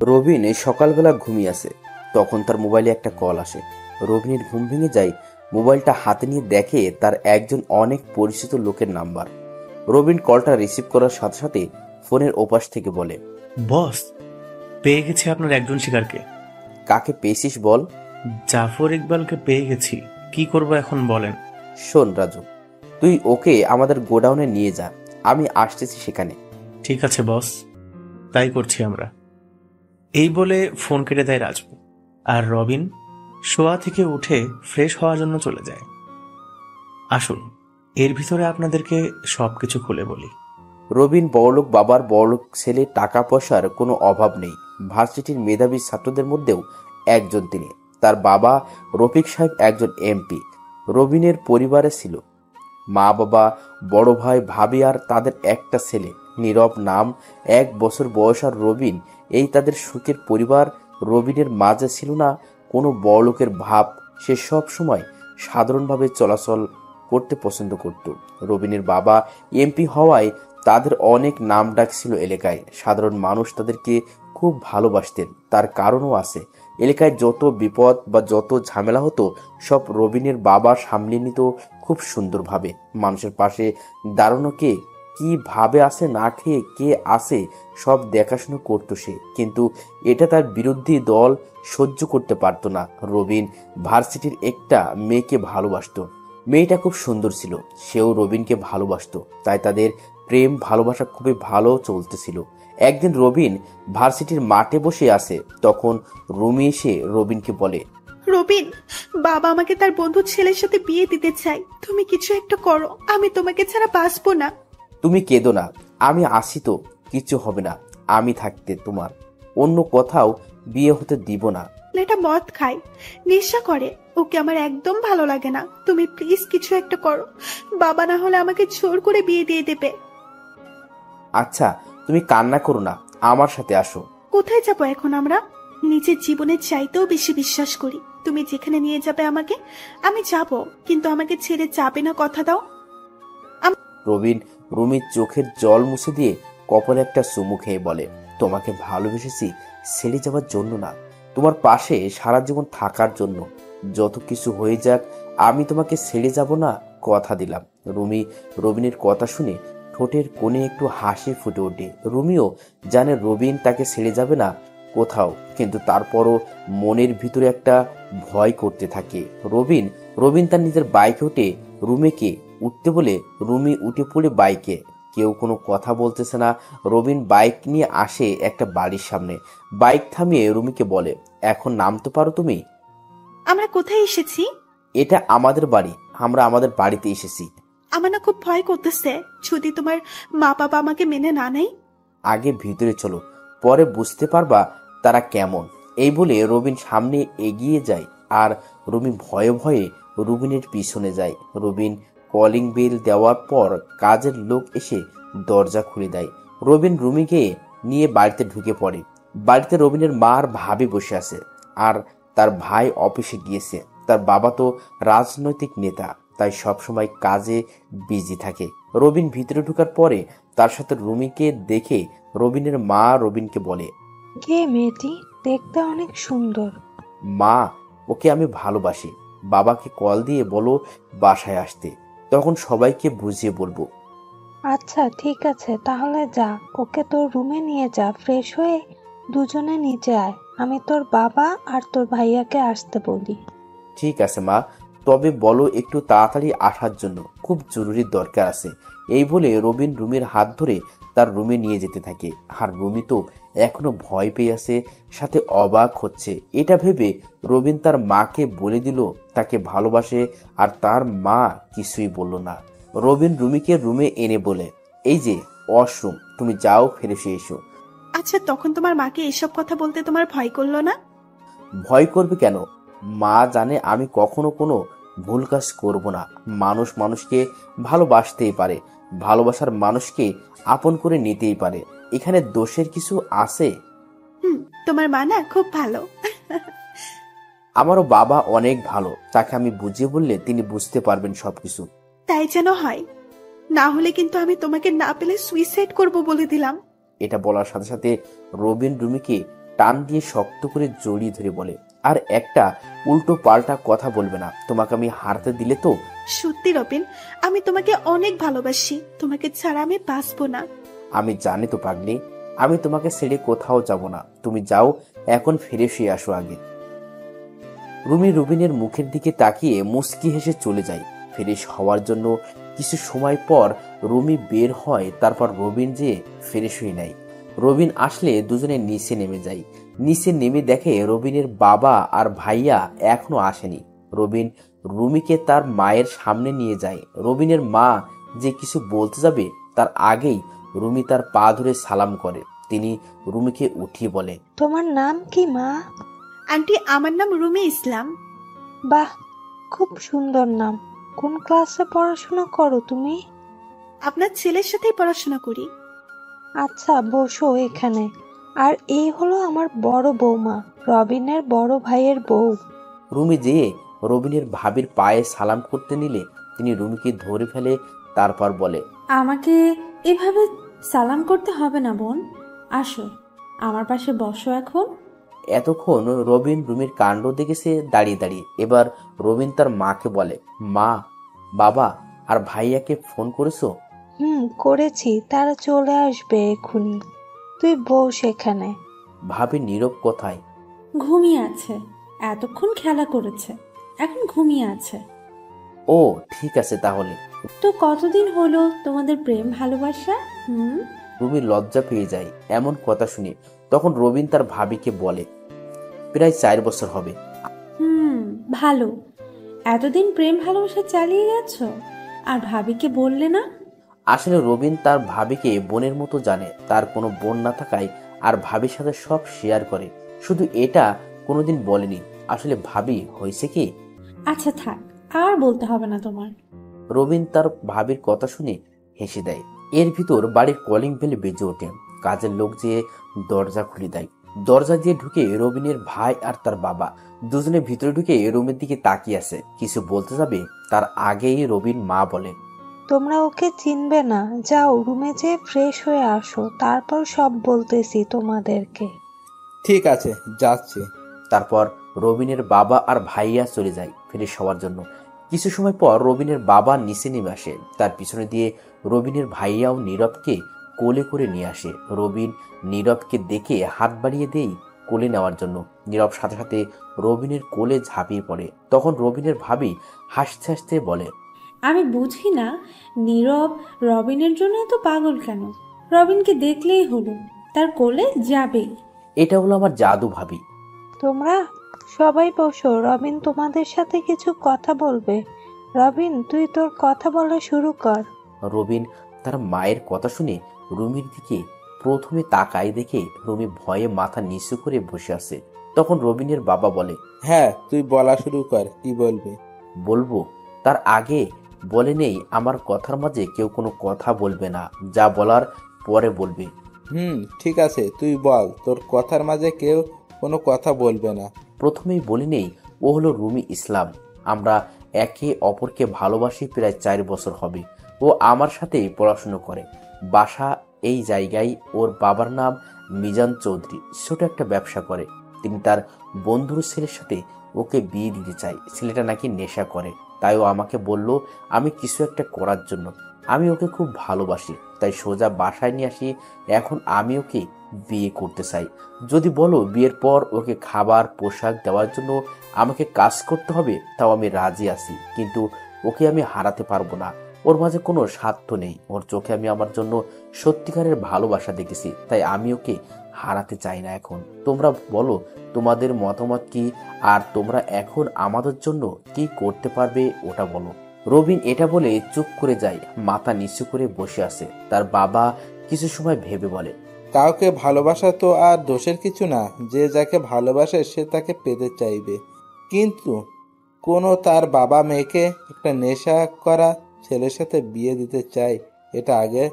রবিন এই সকালবেলা ঘুমিয়ে আছে, তখন তার মোবাইলে একটা কল আসে। রবিনের ঘুম ভেঙে যায়। মোবাইলটা হাতে নিয়ে দেখে তার একজন অনেক পরিচিত লোকের নাম্বার। রবিন কলটা রিসিভ করার সাথে সাথে ফোনের ওপাশ থেকে বলে, বস, পেয়ে গেছি আপনার একজন শিকারকে। কাকে পেয়েছিস বল? জাফর ইকবালকে পেয়ে গেছি। কি করব এখন বলেন? শোন রাজু, তুই ওকে আমাদের গোডাউনে নিয়ে যা, আমি আসতেছি সেখানে। ঠিক আছে বস, তাই করছি আমরা। এই বলে ফোন কেটে দেয় রাজু। আর রবিন শোয়া থেকে উঠে ফ্রেশ হওয়ার জন্য চলে যায়। আসুন, এর ভিতরে আপনাদেরকে সবকিছু খুলে বলি। রবিন বড়লোক বাবার বড়লোক ছেলে, টাকা পয়সার কোনো অভাব নেই। ভার্সিটির মেধাবী ছাত্রদের মধ্যেও একজন তিনি। তার বাবা রফিক সাহেব একজন এমপি। রবিনের পরিবারে ছিল মা, বাবা, বড় ভাই, ভাবি আর তাদের একটা ছেলে নীরব, নাম 1 বছর বয়স। আর রবিন, এই তাদের সুখের পরিবার। রবিনের মাঝে ছিল না কোনো বড়লোকের ভাব। সে সব সময় সাধারণভাবে চলাচল করতে পছন্দ করত। রবিনের বাবা এমপি হওয়ায় তাদের অনেক নাম ডাক ছিল এলাকায়। সাধারণ মানুষ তাদেরকে খুব ভালোবাসতেন। তার কারণও আছে। এলাকায় যত বিপদ বা যত ঝামেলা হতো সব রবিনের বাবা সামলে নিত খুব সুন্দরভাবে। মানুষের পাশে দাঁড়ানো কে কিভাবে আসে, না খেয়ে কে আসে, সব দেখাশুনো করতো সে। কিন্তু এটা তার বিরোধী দল সহ্য করতে পারতো না। রবিন ভার্সিটির একটা মেয়েকে ভালোবাসতো। মেয়েটা খুব সুন্দর ছিল, সেও রবিনকে ভালোবাসতো। তাই তাদের প্রেম ভালোবাসা খুবই ভালো চলতেছিল। একদিন রবিন ভার্সিটির মাঠে বসে আছে, তখন রুমি এসে রবিনকে বলে, রবিন, বাবা আমাকে তার বন্ধুর ছেলের সাথে বিয়ে দিতে চাই, তুমি কিছু একটা করো, আমি তোমাকে ছাড়া বাঁচবো না। তুমি কেঁদো না, আমি আসি তো, কিছু হবে না। আমি থাকতে তোমার অন্য কোথাও বিয়ে হতে দিব না। এটা মদ খায়, নেশা করে, ওকে আমার একদম ভালো লাগে না। তুমি প্লিজ কিছু একটা করো, বাবা না হলে আমাকে জোর করে বিয়ে দিয়ে দেবে। আচ্ছা, তুমি কান্না করো না, আমার সাথে আসো। কোথায় যাবো এখন আমরা? নিজের জীবনের চাইতেও বেশি বিশ্বাস করি। তুমি যেখানে নিয়ে যাবে আমাকে, আমি যাব, কিন্তু আমাকে ছেড়ে যাবে না, কথা দাও। রবিন রুমির চোখের জল মুছে দিয়ে কপালে একটা চুমু খেয়ে বলে, তোমাকে ভালোবেসেছি ছেড়ে যাওয়ার জন্য না, তোমার পাশে সারা জীবন থাকার জন্য। যত কিছু হয়ে যাক, আমি তোমাকে ছেড়ে যাব না, কথা দিলাম। রুমি রবিনের কথা শুনে ঠোঁটের কোণে একটু হাসি ফুটে ওঠে। রুমিও জানে রবিন তাকে ছেড়ে যাবে না কোথাও, কিন্তু তারপরও মনের ভিতরে একটা ভয় করতে থাকে। রবিন রবিন তার নিজের বাইকে উঠে রুমিকে উঠতে বলে রুমি উঠে পড়ে বাইকে। কেউ কোনো কথা বলতেছে না। রবিন বাইক নিয়ে আসে একটা বাড়ির সামনে, বাইক থামিয়ে রুমিকে বলে, এখন নামতে পারো তুমি। আমরা কোথায় এসেছি? এটা আমাদের বাড়ি, আমরা আমাদের বাড়িতে এসেছি। আমার না খুব ভয় করতেছে, যদি তোমার মা বাবা আমাকে মেনে না নেয়। আগে ভিতরে চলো, পরে বুঝতে পারবা তারা কেমন। এই বলে রবিন সামনে এগিয়ে যায়, আর রুমি ভয়ে ভয়ে রুবিনের পিছনে যায়। রবিন কলিং বেল দেওয়ার পর কাজের লোক এসে দরজা খুলে দেয়। রবিন রুমিকে নিয়ে বাড়িতে ঢুকে পড়ে। বাড়িতে রবিনের মা আর ভাবি বসে আছে, আর তার ভাই অফিসে গিয়েছে। তার বাবা তো রাজনৈতিক নেতা, তাই সবসময় কাজে বিজি থাকে। রবিন ভিতরে ঢোকার পরে তার সাথে রুমিকে দেখে রবিনের মা রবিনকে বলে, কে মেয়েটি? দেখতে অনেক সুন্দর। মা, ওকে আমি ভালোবাসি। বাবাকে কল দিয়ে বলো বাসায় আসতে, তখন সবাইকে বুঝিয়ে বলবো। আচ্ছা ঠিক আছে, তাহলে যা, ওকে তোর রুমে নিয়ে যা, ফ্রেশ হয়ে দুজনে নিচে আয়, আমি তোর বাবা আর তোর ভাইয়াকে আসতে বলি। ঠিক আছে মা, তবে বলো একটু তাড়াতাড়ি আসার জন্য, খুব জরুরি দরকার আছে। এই বলে রবিন রুমির হাত ধরে তার রুমে নিয়ে যেতে থাকে। আর রুমি তো এখনো ভয় পেয়ে আছে, সাথে অবাক হচ্ছে। এটা ভেবে রবিন তার মাকে বলে দিল তাকে ভালোবাসে, আর তার মা কিছুই বলল না। রবিন রুমিকে রুমে এনে বলে, এই যে ওয়াশরুম, তুমি যাও, ফেরেসে এসো। আচ্ছা, তখন তোমার মাকে এসব কথা বলতে তোমার ভয় করলো না? ভয় করবে কেন? মা জানে আমি কখনো কোনো ভুল কাজ করব না। মানুষ মানুষকে ভালোবাসতেই পারে, ভালোবাসার মানুষকে আপন করে নিতেই পারে। এখানে দোষের কিছু আছে? তোমার মা না খুব ভালো। আমারও বাবা অনেক ভালো, তাকে আমি বুঝিয়ে বললে তিনি বুঝতে পারবেন সবকিছু। তাই যেন হয়, না হলে কিন্তু আমি তোমাকে না পেলে সুইসাইড করব বলে দিলাম। এটা বলার সাথে সাথে রবিন রুমিকে টান দিয়ে শক্ত করে জড়িয়ে ধরে বলে, আর একটা উল্টো পাল্টা কথা বলবে না, তোমাকে আমি হারতে দিলে তো। সত্যি রবিন, আমি তোমাকে অনেক ভালোবাসি, তোমাকে ছাড়া আমি বাঁচবো না। আমি জানি তো পাগলি, আমি তোমাকে ছেড়ে কোথাও যাব না। তুমি যাও, এখন ফিরে শুয়ে আসো আগে। রুমি রবিনের মুখের দিকে তাকিয়ে মুচকি হেসে চলে যায়। ফ্রেশ হওয়ার জন্য কিছু সময় পর রুমি বের হয়, তারপর রবিন যেয়ে ফ্রেশ হয়ে নেয়। রবিন আসলে দুজনে নিচে নেমে যায়। নিচে নেমে দেখে রবিনের বাবা আর ভাইয়া এখনো আসেনি। রবিন রুমিকে তার মায়ের সামনে নিয়ে যায়। রবিনের মা যে কিছু বলতে যাবে তার আগেই রুমি তার পা ধরে সালাম করে। তিনি রুমিকে উঠিয়ে বলে, তোমার নাম কি মা? আন্টি, আমার নাম রুমি ইসলাম। বাহ, খুব সুন্দর নাম। কোন ক্লাসে পড়াশোনা করো তুমি? আপনার ছেলের সাথেই পড়াশোনা করি। আচ্ছা, বসো এখানে। আর এই হলো আমার বড় বৌমা, রবিনের বড় ভাইয়ের বউ। রুমি যেয়ে রবিনের ভাবির পায়ে সালাম করতে নিলে তিনি রুমিকে ধরে ফেলে, তারপর বলে, আমাকে এভাবে সালাম করতে হবে না বোন, আসো আমার পাশে বসো এখন। এতক্ষণ রবিন রুমির কাণ্ড দেখেছে দাঁড়িয়ে দাঁড়িয়ে। এবার রবিন তার মাকে বলে, মা, বাবা আর ভাইয়াকে ফোন করেছো? করেছি, তারা চলে আসবে এক্ষুনি। তুই বস এখানে। ভাবি নীরব কোথায়? ঘুমিয়ে আছে, এতক্ষণ খেলা করেছে, এখন ঘুমিয়ে আছে। ও ঠিক আছে তাহলে। তো কতদিন হলো তোমাদের প্রেম ভালোবাসা? রুমি লজ্জা পেয়ে যায় এমন কথা শুনে। তখন রবিন তার ভাবিকে বলে, প্রায় 4 বছর হবে। ভালো, এতদিন প্রেম ভালোবাসা চালিয়ে গেছো আর ভাবিকে বললে না? আসলে রবিন তার ভাবিকে বোনের মতো জানে। তার কোনো বোন না থাকায় আর ভাবির সাথে সব শেয়ার করে, শুধু এটা কোনোদিন বলেনি। আসলে ভাবি হয়েছে কি। আচ্ছা থাক, আর বলতে হবে না তোমার। রবিন তার ভাবির কথা শুনে হেসে দেয়। এর ভিতর বাড়ির কলিং বেল বেজে ওঠে। কাজের লোক যে দরজা খুলে দেয়। দরজা দিয়ে ঢুকে রবিনের ভাই আর তার বাবা দুজনে ভিতরে ঢুকে রুমের দিকে তাকিয়ে আছে। কিছু বলতে যাবে তার আগেই রবিন মা বলে, তোমরা ওকে চিনবে না, যাও রুমে যেয়ে ফ্রেশ হয়ে আসো, তারপর সব বলতেছি তোমাদেরকে। ঠিক আছে, যাচ্ছি। তারপর রবিনের বাবা আর ভাইয়া চলে যায় ফ্রেশ হওয়ার জন্য। কিছু সময় পর রবিনের বাবা নিচে নেমে আসে। তার পিছনে দিয়ে রবিনের ভাইয়াও নীরবকে কোলে করে নিয়ে আসে। রবিন নীরবকে দেখে হাত বাড়িয়ে দেই কোলে নেওয়ার জন্য। নীরব সাথে সাথে রবিনের কোলে ঝাঁপিয়ে পড়ে। তখন রবিনের ভাবি হাসতে হাসতে বলে, আমি বুঝি না নীরব রবিনের জন্য এত পাগল কেন। রবিনকে দেখলেই হলো, তার কোলে যাবেই। এটা হলো আমার জাদু ভাবি। তোমরা সবাই বসো, রবিন তোমাদের সাথে কিছু কথা বলবে। রবিন, তুই তোর কথা বলা শুরু কর। রবিন তার মায়ের কথা শুনে রুমির দিকে প্রথমে তাকায়, দেখে রুমি ভয়ে মাথা নিচু করে বসে আছে। তখন রবিনের বাবা বলে, হ্যাঁ, তুই বলা শুরু কর, কি বলবি? বলবো, তার আগে বলে নেই আমার কথার মাঝে কেউ কোনো কথা বলবে না, যা বলার পরে বলবে। ঠিক আছে, তুই বল, তোর কথার মাঝে কেউ কোনো কথা বলবে না। প্রথমেই বলে নেই, ও হলো রুমি ইসলাম। আমরা একে অপরকে ভালোবাসি প্রায় 4 বছর হবে। ও আমার সাথেই পড়াশুনো করে, বাসা এই জায়গায়। ওর বাবার নাম মিজান চৌধুরী, ছোট একটা ব্যবসা করে। তিনি তার বন্ধুর ছেলের সাথে ওকে বিয়ে দিতে চায়। ছেলেটা নাকি নেশা করে, তাই ও আমাকে বলল আমি কিছু একটা করার জন্য। আমি ওকে খুব ভালোবাসি, তাই সোজা বাসায় নিয়ে আসি। এখন আমি ওকে বিয়ে করতে চাই। যদি বলো বিয়ের পর ওকে খাবার পোশাক দেওয়ার জন্য আমাকে কাজ করতে হবে, তাও আমি রাজি আছি। কিন্তু ওকে আমি হারাতে পারবো না। ওর মাঝে কোনো স্বার্থ নেই। ওর চোখে আমি আমার জন্য সত্যিকারের ভালোবাসা দেখেছি, তাই আমি ওকে হারাতে চাই না। এখন তোমরা বলো তোমাদের মতামত কি, আর তোমরা এখন আমাদের জন্য কি করতে পারবে ওটা বলো। রবিন এটা বলে চুপ করে যায়, মাথা নিচু করে বসে আছে। তার বাবা কিছু সময় ভেবে বলে, কাউকে ভালোবাসা তো আর দোষের কিছু না। যে যাকে ভালোবাসে সে তাকে পেতে চাইবে, কিন্তু কোনো তার বাবা মেয়েকে একটা নেশা করা ছেলের সাথে বিয়ে দিতে চায়, এটা আগে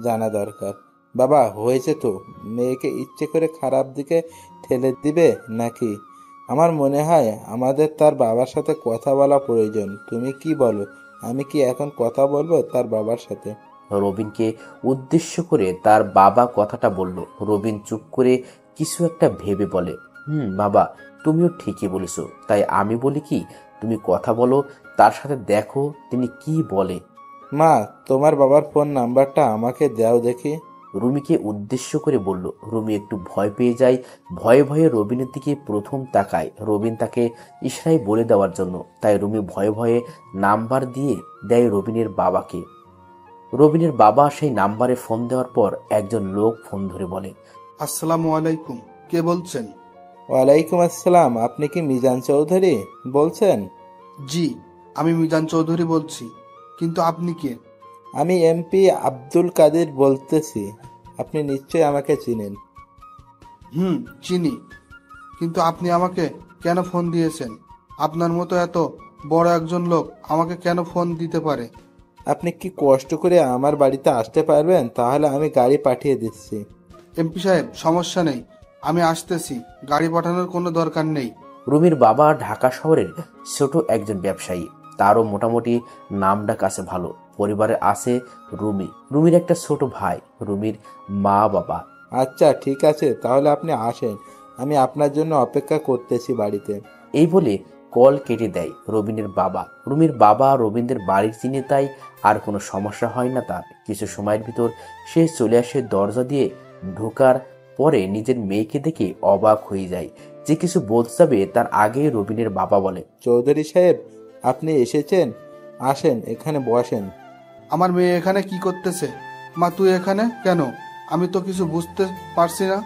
জানা দরকার। বাবা, হয়েছে তো, মেয়েকে ইচ্ছে করে খারাপ দিকে ঠেলে দিবে নাকি? আমার মনে হয় আমাদের তার বাবার সাথে কথা বলা প্রয়োজন। তুমি কি বলো? আমি কি এখন কথা বলবো তার বাবার সাথে? রবিনকে উদ্দেশ্য করে তার বাবা কথাটা বলল। রবিন চুপ করে কিছু একটা ভেবে বলে, বাবা, তুমিও ঠিকই বলেছ। তাই আমি বলি কি, তুমি কথা বলো, তার সাথে দেখো তিনি কি বলে। মা, তোমার বাবার ফোন নাম্বারটা আমাকে দাও দেখি। রুমিকে উদ্দেশ্য করে বলল। রুমি একটু ভয় পেয়ে যায়। ভয়ে ভয়ে রবিনের দিকে প্রথম তাকায় রবিন তাকে ইশারায় বলে দেওয়ার জন্য। তাই রুমি ভয়ে ভয়ে নাম্বার দিয়ে দেয় রবিনের বাবাকে। রবিনের বাবা সেই নাম্বারে ফোন দেওয়ার পর একজন লোক ফোন ধরে বলে, আসসালামু আলাইকুম, কে বলছেন? ওয়ালাইকুম আসসালাম, আপনি কি মিজান চৌধুরী বলছেন? জি, আমি মিজান চৌধুরী বলছি, কিন্তু আপনি কে? আমি এমপি আব্দুল কাদের বলতেছি। আপনি নিশ্চয়ই আমাকে চিনেন। চিনি, কিন্তু আপনি আমাকে কেন ফোন দিয়েছেন? আপনার মতো এত বড় একজন লোক আমাকে কেন ফোন দিতে পারে? আপনি কি কষ্ট করে আমার বাড়িতে আসতে পারবেন? তাহলে আমি গাড়ি পাঠিয়ে দিচ্ছি। এমপি সাহেব, সমস্যা নেই, আমি আসতেছি, গাড়ি পাঠানোর কোনো দরকার নেই। রুমির বাবা ঢাকা শহরের ছোট একজন ব্যবসায়ী। তারও মোটামুটি নামডাক আছে ভালো। পরিবারে আছে রুমির একটা ছোট ভাই, রুমির মা বাবা। আচ্ছা, ঠিক আছে, তাহলে আপনি আসেন, আমি আপনার জন্য অপেক্ষা করতেছি বাড়িতে। এই বলে কল কেটে দেয় রবিনের বাবা। রুমির বাবা রবীন্দ্রের বাড়ির চিনে, তাই আর কোনো সমস্যা হয় না তার। কিছু সময়ের ভিতর সে চলে আসে। দরজা দিয়ে ঢোকার পরে নিজের মেয়েকে দেখে অবাক হয়ে যায়। যে কিছু বলতে যাবে তার আগে রবিনের বাবা বলে, চৌধুরী সাহেব, আপনি এসেছেন, আসেন, এখানে বসেন। আমার মেয়ে এখানে কি করতেছে? মা, তুই এখানে কেন? আমি তো কিছু বুঝতে পারছি না।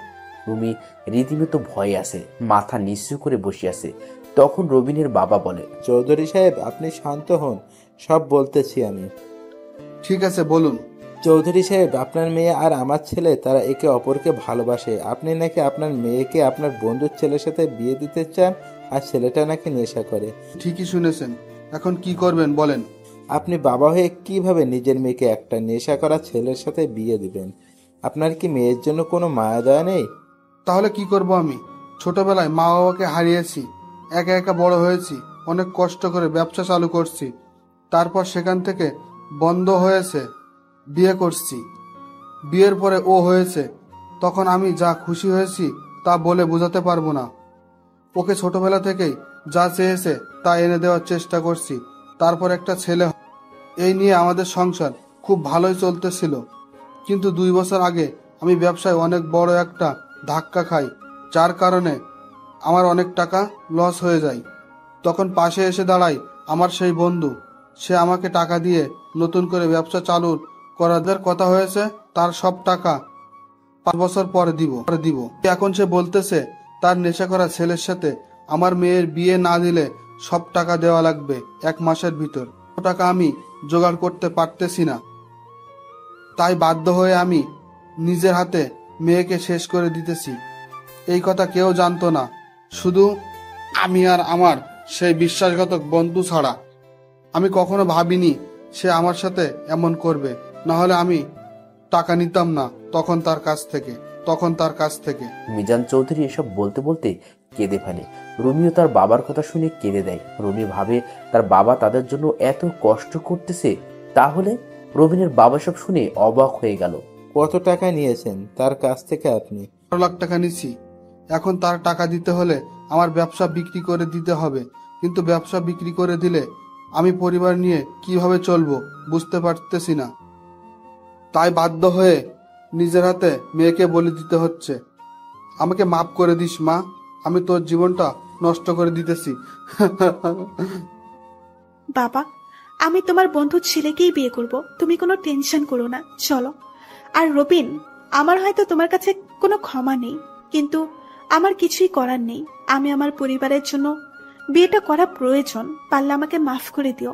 রুমি রীতিমতো ভয়ে আছে, মাথা নিচু করে বসে আছে। তখন রবিনের বাবা বলে, চৌধুরী সাহেব, আপনি শান্ত হন, সব বলতেছি আমি। ঠিক আছে, বলুন। চৌধুরী সাহেব, আপনার মেয়ে আর আমার ছেলে, তারা একে অপরকে ভালোবাসে। আপনি নাকি আপনার মেয়েকে আপনার বন্ধুর ছেলের সাথে বিয়ে দিতে চান, আর ছেলেটা নাকি নেশা করে। ঠিকই শুনেছেন, এখন কি করবেন বলেন? আপনি বাবা হয়ে কিভাবে নিজের মেয়েকে একটা নেশা করা ছেলের সাথে বিয়ে দিবেন? আপনার কি মেয়ের জন্য কোনো মায়া দয়া নেই? তাহলে কি করব আমি? ছোটবেলায় মা বাবাকে হারিয়েছি, একা একা বড় হয়েছি, অনেক কষ্ট করে ব্যবসা চালু করছি, তারপর সেখান থেকে বন্ধ হয়েছে, বিয়ে করছি। বিয়ের পরে ও হয়েছে, তখন আমি যা খুশি হয়েছি তা বলে বোঝাতে পারবো না। ওকে ছোটবেলা থেকেই যা চেয়েছে তা এনে দেওয়ার চেষ্টা করছি। তারপর একটা ছেলে, এই নিয়ে আমাদের সংসার খুব ভালোই চলতেছিল। কিন্তু 2 বছর আগে আমি ব্যবসায় অনেক বড় একটা ধাক্কা খাই, যার কারণে আমার অনেক টাকা লস হয়ে যায়। তখন পাশে এসে দাঁড়ায় আমার সেই বন্ধু। সে আমাকে টাকা দিয়ে নতুন করে ব্যবসা চালু করার কথা হয়েছে, তার সব টাকা 5 বছর পরে দিব। এখন সে বলতেছে তার নেশা করা ছেলের সাথে আমার মেয়ের বিয়ে না দিলে সব টাকা দেওয়া লাগবে 1 মাসের ভিতর। টাকা আমি জোগাড় করতে পারতেছি না, তাই বাধ্য হয়ে আমি নিজের হাতে মেয়েকে শেষ করে দিতেছি। এই কথা কেউ জানতো না, শুধু আমি আর আমার সেই বিশ্বাসঘাতক বন্ধু ছাড়া। আমি কখনো ভাবিনি সে আমার সাথে এমন করবে, না হলে আমি টাকা নিতাম না তখন তার কাছ থেকে। মিজান চৌধুরী এসব বলতে বলতে কেঁদে ফেলে। রুমিও তার বাবার কথা শুনে কেঁদে দেয়। রুমি ভাবে তার বাবা তাদের জন্য এত কষ্ট করতেছে। তাহলে রবিনের বাবা সব শুনে অবাক হয়ে গেল। কত টাকা নিয়েছেন তার কাছ থেকে আপনি? 12 লাখ টাকা নিছি। এখন তার টাকা দিতে হলে আমার ব্যবসা বিক্রি করে দিতে হবে, কিন্তু ব্যবসা বিক্রি করে দিলে আমি পরিবার নিয়ে কিভাবে চলবো বুঝতে পারতেছি না। তাই বাধ্য হয়ে নিজের হাতে মেয়েকে বলে দিতে হচ্ছে। আমাকে মাফ করে দিস মা, আমি তোর জীবনটা নষ্ট করে দিতেছি। বাবা, আমি তোমার বন্ধুর ছেলেকেই বিয়ে করব, তুমি কোনো টেনশন করো না, চলো। আর রবিন, আমার হয়তো তোমার কাছে কোনো ক্ষমা নেই, কিন্তু আমার কিছুই করার নেই। আমি আমার পরিবারের জন্য বিয়েটা করা প্রয়োজন, পারলে আমাকে মাফ করে দিও।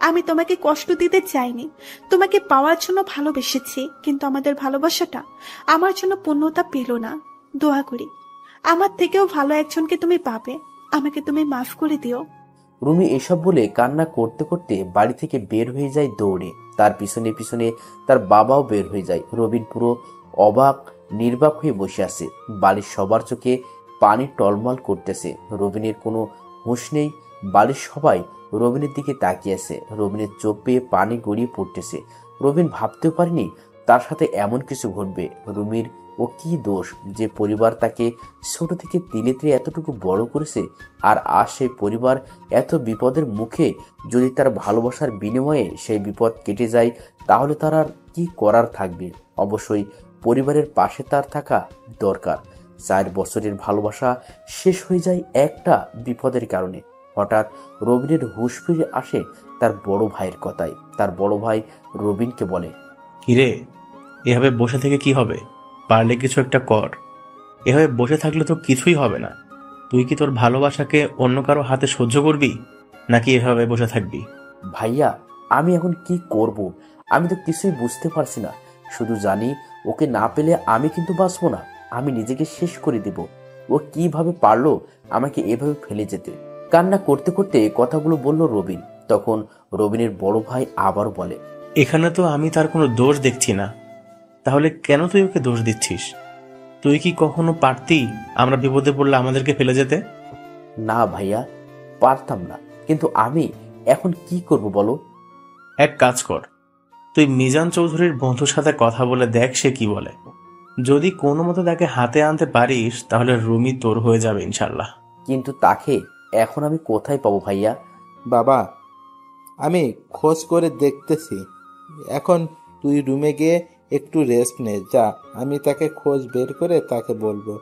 আমি তোমাকে কষ্ট দিতে চাইনি, তোমাকে পাওয়ার জন্য ভালোবেসেছি, কিন্তু আমাদের ভালোবাসাটা আমার জন্য পূর্ণতা পেল না। দোয়া করি আমার থেকেও ভালো একজনকে তুমি পাবে, আমাকে তুমি মাফ করে দিও। রুমি এসব বলে কান্না করতে করতে বাড়ি থেকে বের হয়ে যায় দৌড়ে। তার পিছনে পিছনে তার বাবাও বের হয়ে যায়। রবিন পুরো অবাক নির্বাক হয়ে বসে আছে। বাড়ির সবার চোখে পানি টলমল করতেছে। রবিনের কোনো হুঁশ নেই। বাড়ির সবাই রবিনের দিকে তাকিয়ে আছে। রবিনের চোখ পেয়ে পানি গড়িয়ে পড়তেছে। রবিন ভাবতেও পারেনি তার সাথে এমন কিছু ঘটবে। রুমির ও কি দোষ যে পরিবার তাকে ছোট থেকে তিলে তিলে এতটুকু বড় করেছে, আর আজ সেই পরিবার এত বিপদের মুখে যদি তার ভালোবাসার বিনিময়ে সেই বিপদ কেটে যায় তাহলে তার আর কি করার থাকবে। অবশ্যই পরিবারের পাশে তার থাকা দরকার। 4 বছরের ভালোবাসা শেষ হয়ে যায় একটা বিপদের কারণে। হঠাৎ রবিনের হুঁশ ফিরে আসে তার বড় ভাইয়ের কথায়। তার বড় ভাই রবিনকে বলে, কিরে, এভাবে বসে থেকে কি হবে? পারলে কিছু একটা কর। এভাবে বসে থাকলে তো কিছুই হবে না। তুই কি তোর ভালোবাসাকে অন্য কারো হাতে সহ্য করবি, নাকি এভাবে বসে থাকবি? ভাইয়া, আমি এখন কি করব? আমি তো কিছুই বুঝতে পারছি না। শুধু জানি ওকে না পেলে আমি কিন্তু বাঁচবো না। আমি নিজেকে শেষ করে দেব। ও কিভাবে পারলো আমাকে এভাবে ফেলে যেতে? কান্না করতে করতে কথাগুলো বলল রবিন। তখন রবিনের বড় ভাই আবার বলে, এখানে তো আমি তার কোনো দোষ দেখছি না, তাহলে কেন তুই ওকে দোষ দিচ্ছিস? তুই কি কখনো পারতি আমরা বিপদে পড়লে আমাদেরকে ফেলে যেতে? না ভাইয়া, পারতাম না। কিন্তু আমি এখন কি করব বলো? এক কাজ কর, তুই মিজান চৌধুরীর বন্ধুর সাথে কথা বলে দেখ সে কি বলে। যদি কোনো মতো তাকে হাতে আনতে পারিস তাহলে রুমি তোর হয়ে যাবে ইনশাল্লাহ। কিন্তু তাকে এখন আমি কোথায় পাবো ভাইয়া? বাবা, আমি খোঁজ করে দেখতেছি। এখন তুই রুমে গিয়ে একটু রেস্ট নে, যা। আমি তাকে খোঁজ বের করে তাকে বলবো।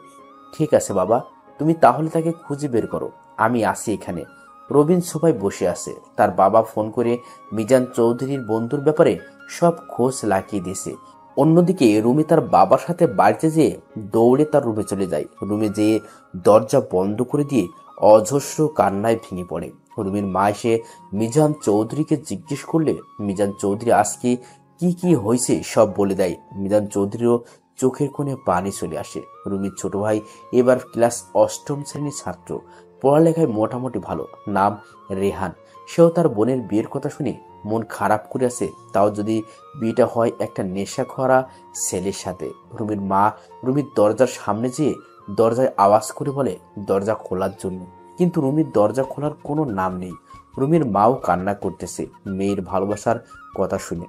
ঠিক আছে বাবা, তুমি তাহলে তাকে খুঁজে বের করো, আমি আসি এখানে। রবিন সোফায় বসে আছে। তার বাবা ফোন করে মিজান চৌধুরীর বন্ধুর ব্যাপারে সব খোঁজ লাগিয়ে দিয়েছে। অন্যদিকে রুমি তার বাবার সাথে বাড়িতে যেয়ে দৌড়ে তার রুমে চলে যায়। রুমে যেয়ে দরজা বন্ধ করে দিয়ে অজস্র কান্নায় ভেঙে পড়ে। রুমির মা এসে মিজান চৌধুরীকে জিজ্ঞেস করলে মিজান চৌধুরী আজকে কি কি হয়েছে সব বলে দেয়। মিজান চৌধুরীরও চোখের কোণে পানি চলে আসে। রুমির ছোট ভাই এবার ক্লাস 8ম শ্রেণীর ছাত্র, পড়ালেখায় মোটামুটি ভালো, নাম রেহান। সেও তার বোনের বিয়ের কথা শুনে মন খারাপ করে আছে, তাও যদি বিয়েটা হয় একটা নেশাখোরা ছেলের সাথে। রুমির মা রুমির দরজার সামনে যেয়ে দরজায় আওয়াজ করে বলে দরজা খোলার জন্য, কিন্তু রুমির দরজা খোলার কোনো নাম নেই। রুমির মাও কান্না করতেছে মেয়ের ভালোবাসার কথা শুনে।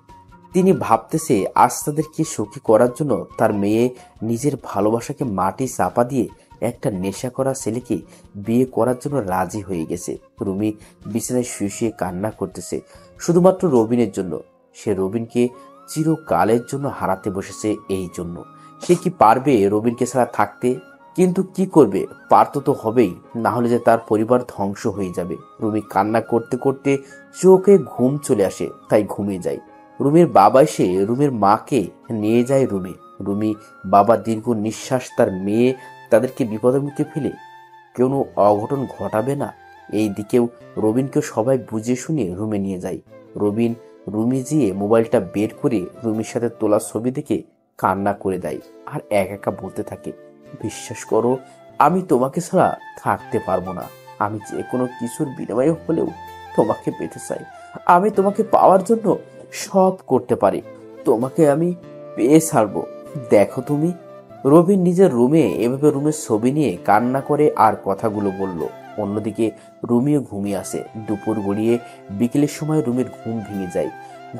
তিনি ভাবতেছে আজ তাদেরকে সুখী করার জন্য তার মেয়ে নিজের ভালোবাসাকে মাটি চাপা দিয়ে একটা নেশা করা ছেলেকে বিয়ে করার জন্য রাজি হয়ে গেছে। রুমি বিছানায় শুয়ে শুয়ে কান্না করতেছে শুধুমাত্র রবিনের জন্য। সে রবিনকে চিরকালের জন্য হারাতে বসেছে। এই জন্য সে কি পারবে রবিনকে ছাড়া থাকতে? কিন্তু কি করবে, পারতো তো হবেই, না হলে যে তার পরিবার ধ্বংস হয়ে যাবে। রুমি কান্না করতে করতে চোখে ঘুম চলে আসে, তাই ঘুমিয়ে যায়। রুমির বাবা এসে রুমির মাকে নিয়ে যায় রুমে। রুমি বাবা দীর্ঘ নিঃশ্বাস, তার মেয়ে তাদেরকে বিপদের মুখে ফেলে কোনো অঘটন ঘটাবে না এই দিকেও রবিনকেও সবাই বুঝিয়ে শুনিয়ে রুমে নিয়ে যায়। রবিন রুমে যেয়ে মোবাইলটা বের করে রুমির সাথে তোলা ছবি দেখে কান্না করে দেয় আর একা বলতে থাকে, বিশ্বাস করো আমি তোমাকে ছাড়া থাকতে পারবো না। আমি যে কোনো কিছুর বিনিময়ে হলেও তোমাকে পেতে চাই। আমি তোমাকে পাওয়ার জন্য সব করতে পারি। তোমাকে আমি পেয়ে ছাড়বো। দেখো তুমি। রবিন নিজের রুমে এভাবে রুমের ছবি নিয়ে কান্না করে আর কথাগুলো বলল। অন্যদিকে রুমিও ঘুমিয়ে আসে। দুপুর গড়িয়ে বিকেলের সময় রুমের ঘুম ভেঙে যায়।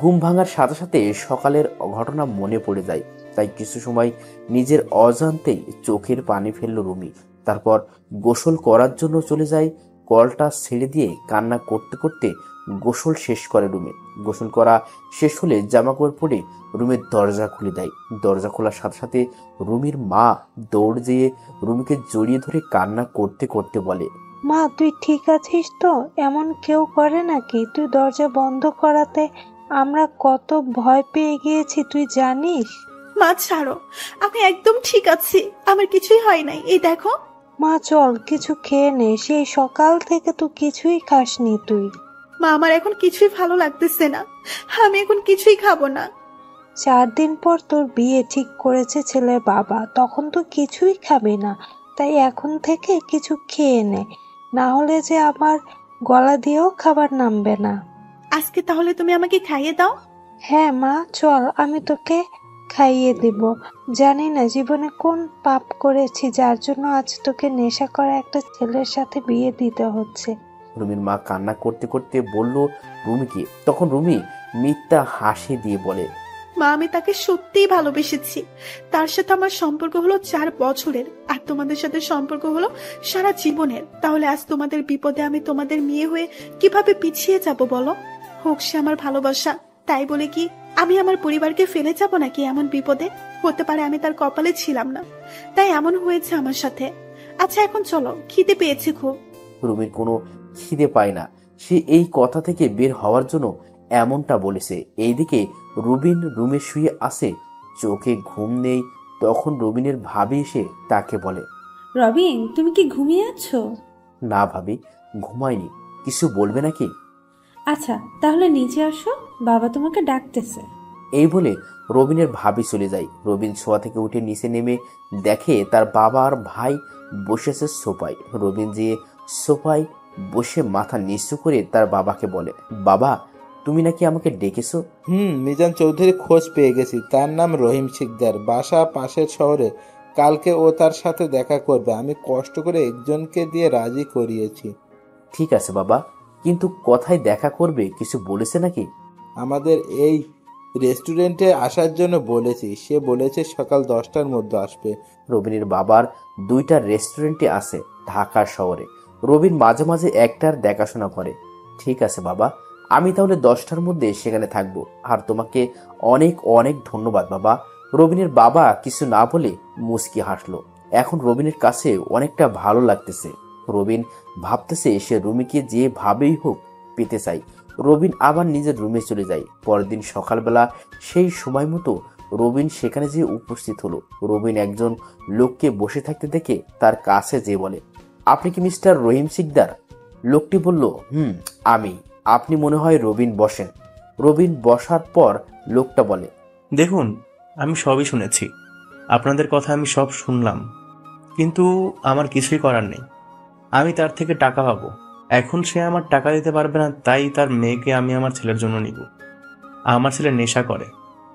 ঘুম ভাঙার সাথে সাথে সকালের ঘটনা মনে পড়ে যায়, তাই কিছু সময় নিজের অজান্তেই চোখের পানি ফেলল রুমি। তারপর গোসল করার জন্য চলে যায়। কলটা ছেড়ে দিয়ে কান্না করতে করতে গোসল শেষ করে রুমে। গোসল করা শেষ হলে জামাকাপড় পরে রুমের দরজা খুলে দেয়। দরজা খোলার সাথে সাথে রুমির মা দৌড় যেয়ে রুমিকে জড়িয়ে ধরে কান্না করতে করতে বলে, মা তুই ঠিক আছিস তো? এমন কেউ করে নাকি? তুই দরজা বন্ধ করাতে আমরা কত ভয় পেয়ে গিয়েছি তুই জানিস? মা ছাড়ো, আমি একদম ঠিক আছি, আমার কিছুই হয় নাই। এই দেখো। মা চল কিছু খেয়ে নে, সেই সকাল থেকে তো কিছুই খাসনি তুই। মা আমার এখন কিছুই ভালো লাগতেছে না, আমি এখন কিছুই খাবো না। 4 দিন পর তোর বিয়ে ঠিক করেছে ছেলের বাবা, তখন তো কিছুই খাবি না। তাই এখন থেকে কিছু খেয়ে নে, না হলে যে আমার গলা দিয়েও খাবার নামবে না। আজকে তাহলে তুমি আমাকে খাইয়ে দাও। হ্যাঁ মা চল, আমি তোকে খাইয়ে দিব। জানি না জীবনে কোন পাপ করেছি যার জন্য আজ তোকে নেশা করা একটা ছেলের সাথে বিয়ে দিতে হচ্ছে। রুমির মা কান্না করতে করতে বলল রুমিকে। তখন রুমি মিথ্যা হাসি দিয়ে বলে, মা আমি তাকে সত্যিই ভালোবেসেছি। তার সাথে আমার সম্পর্ক হলো 4 বছরের, আর তোমাদের সাথে সম্পর্ক হলো সারা জীবনের। তাহলে আজ তোমাদের বিপদে আমি তোমাদের মেয়ে হয়ে কিভাবে পিছিয়ে যাব বলো? হোক সে আমার ভালোবাসা, তাই বলে কি আমি আমার পরিবারকে ফেলে যাব নাকি এমন বিপদে? হতে পারে আমি তার কপালে ছিলাম না, তাই এমন হয়েছে আমার সাথে। আচ্ছা এখন চলো, খিদে পেয়েছে খুব। রুমির কোনো খিদে পায় না, সে এই কথা থেকে বের হওয়ার জন্য এমনটা বলেছে। এইদিকে রুবিন রুমে শুয়ে আছে, চোখে ঘুম নেই। তখন রুবিনের ভাবি এসে তাকে বলে, রবিন, তুমি কি ঘুমিয়ে আছো? না ভাবি, ঘুমায়নি। কিছু বলবে নাকি? আচ্ছা তাহলে নিচে আসো, বাবা তোমাকে ডাকতেছে। এই বলে রবিনের ভাবি চলে যায়। রবিন শোয়া থেকে উঠে নিচে নেমে দেখে তার বাবা আর ভাই বসেছে সোফায়। রবিন যে সোফায় বসে মাথা নিচু করে তার বাবাকে বলে, বাবা তুমি নাকি আমাকে ডেকেছো? মিজান চৌধুরী খোঁজ পেয়ে গেছি, তার নাম রহিম শিকদার, বাসা পাশের শহরে। কালকে ও তার সাথে দেখা করবে, আমি কষ্ট করে একজনকে দিয়ে রাজি করিয়েছি। ঠিক আছে বাবা, কিন্তু কোথায় দেখা করবে কিছু বলেছে নাকি? আমাদের এই রেস্টুরেন্টে আসার জন্য বলেছি, সে বলেছে সকাল 10টার মধ্যে আসবে। রবিনের বাবার 2টা রেস্টুরেন্টে আছে ঢাকা শহরে। রবিন মাঝে মাঝে একটার দেখাশোনা করে। ঠিক আছে বাবা, আমি তাহলে 10টার মধ্যে সেখানে থাকবো। আর তোমাকে অনেক অনেক ধন্যবাদ বাবা। রবিনের বাবা কিছু না বলে মুচকি হাসলো। এখন রবিনের কাছে অনেকটা ভালো লাগতেছে। রবিন ভাবতেছে সে রুমিকে যে ভাবেই হোক পেতে চাই। রবিন আবার নিজের রুমে চলে যায়। পরের দিন সকালবেলা সেই সময় মতো রবিন সেখানে যেয়ে উপস্থিত হলো। রবিন একজন লোককে বসে থাকতে দেখে তার কাছে যেয়ে বলে, আপনি কি মিস্টার রহিম শিকদার? লোকটি বলল, আমি। আপনি মনে হয় রবিন, বসেন। রবিন বসার পর লোকটা বলে, দেখুন, আমি সবই শুনেছি, আপনাদের কথা আমি সব শুনলাম, কিন্তু আমার কিছুই করার নেই। আমি তার থেকে টাকা পাবো। এখন সে আমার টাকা দিতে পারবে না, তাই তার মেয়েকে আমি আমার ছেলের জন্য নিব। আমার ছেলে নেশা করে,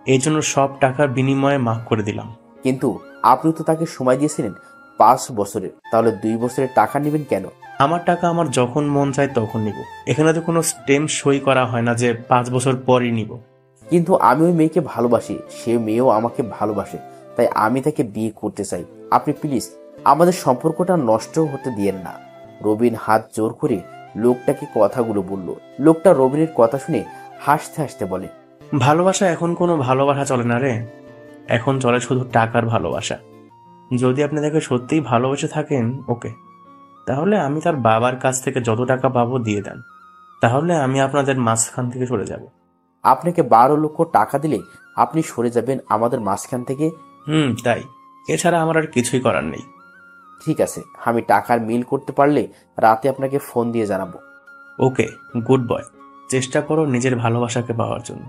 এই জন্য সব টাকার বিনিময়ে মাফ করে দিলাম। কিন্তু আপনি তো তাকে সময় দিয়েছিলেন 5 বছরের, তাহলে 2 বছরের টাকা নেবেন কেন? আমার টাকা আমার যখন মন চায় তখন নিব। এখানে তো কোনো স্টেম্প সই করা হয় না যে 5 বছর পরই নিব। কিন্তু আমি ওই মেয়েকে ভালোবাসি, সে মেয়েও আমাকে ভালোবাসে, তাই আমি তাকে বিয়ে করতে চাই। আপনি প্লিজ আমাদের সম্পর্কটা নষ্ট হতে দিয়েন না। রবিন হাত জোর করে লোকটাকে কথাগুলো বলল। লোকটা রবিনের কথা শুনে হাসতে হাসতে বলে, ভালোবাসা এখন কোনো ভালোবাসা চলে না রে, এখন চলে শুধু টাকার ভালোবাসা। যদি আপনি তাকে সত্যিই ভালোবেসে থাকেন ওকে, তাহলে আমি তার বাবার কাছ থেকে যত টাকা পাবো দিয়ে দেন, তাহলে আমি আপনাদের মাঝখান থেকে সরে যাব। আপনাকে 12 লক্ষ টাকা দিলে আপনি সরে যাবেন আমাদের মাঝখান থেকে? তাই, এছাড়া আমার আর কিছুই করার নেই। ঠিক আছে, আমি টাকার মিল করতে পারলে রাতে আপনাকে ফোন দিয়ে জানাবো। ওকে, গুড বয়, চেষ্টা করো নিজের ভালোবাসাকে পাওয়ার জন্য।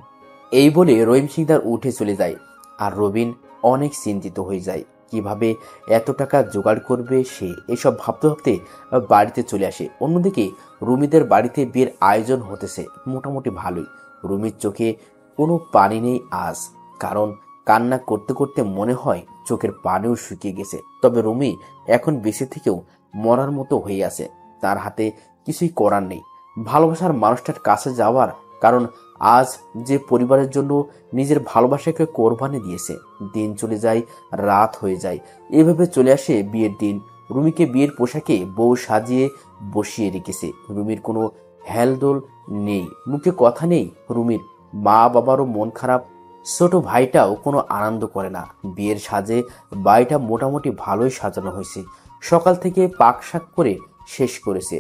এই বলে রহিম সিকদার উঠে চলে যায়। আর রবিন অনেক চিন্তিত হয়ে যায়, কিভাবে এত টাকা জোগাড় করবে সে। এসব ভাবতে ভাবতে বাড়িতে চলে আসে। অন্যদিকে রুমিদের বাড়িতে বিয়ের আয়োজন হতেছে মোটামুটি ভালোই। রুমির চোখে কোনো পানি নেই আজ, কারণ কান্না করতে করতে মনে হয় চোখের পানিও শুকিয়ে গেছে। তবে রুমি এখন বেঁচে থেকেও মরার মতো হয়ে আছে, তার হাতে কিছুই করার নেই ভালোবাসার মানুষটার কাছে যাওয়ার। কারণ আজ যে পরিবারের জন্য নিজের ভালোবাসাকে কোরবানি দিয়েছে। দিন চলে যায়, রাত হয়ে যায়, এভাবে চলে আসে বিয়ের দিন। রুমিকে বিয়ের পোশাকে বউ সাজিয়ে বসিয়ে রেখেছে। রুমির কোনো হেলদোল নেই, মুখে কথা নেই। রুমির মা বাবারও মন খারাপ, ছোট ভাইটাও কোনো আনন্দ করে না। বিয়ের সাজে বাড়িটা মোটামুটি ভালোই সাজানো হয়েছে। সকাল থেকে পাক শাক করে শেষ করেছে,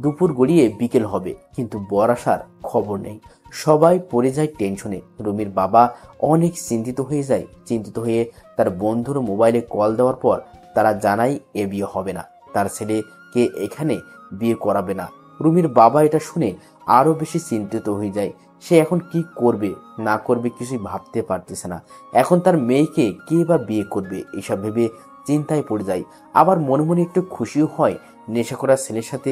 দুপুর গড়িয়ে বিকেল হবে, কিন্তু বর আসার খবর নেই। সবাই পড়ে যায় টেনশনে। রুমির বাবা অনেক চিন্তিত হয়ে তার বন্ধুর মোবাইলে কল দেওয়ার পর তারা জানায় এ বিয়ে হবে না, তার ছেলেকে এখানে বিয়ে করাবে না। রুমির বাবা এটা শুনে আরো বেশি চিন্তিত হয়ে যায়। সে এখন কি করবে না করবে কিছুই ভাবতে পারতেছে না। এখন তার মেয়েকে কে বা বিয়ে করবে, এসব ভেবে চিন্তায় পড়ে যায়। আবার মনে মনে একটু খুশিও হয় নেশা করা ছেলের সাথে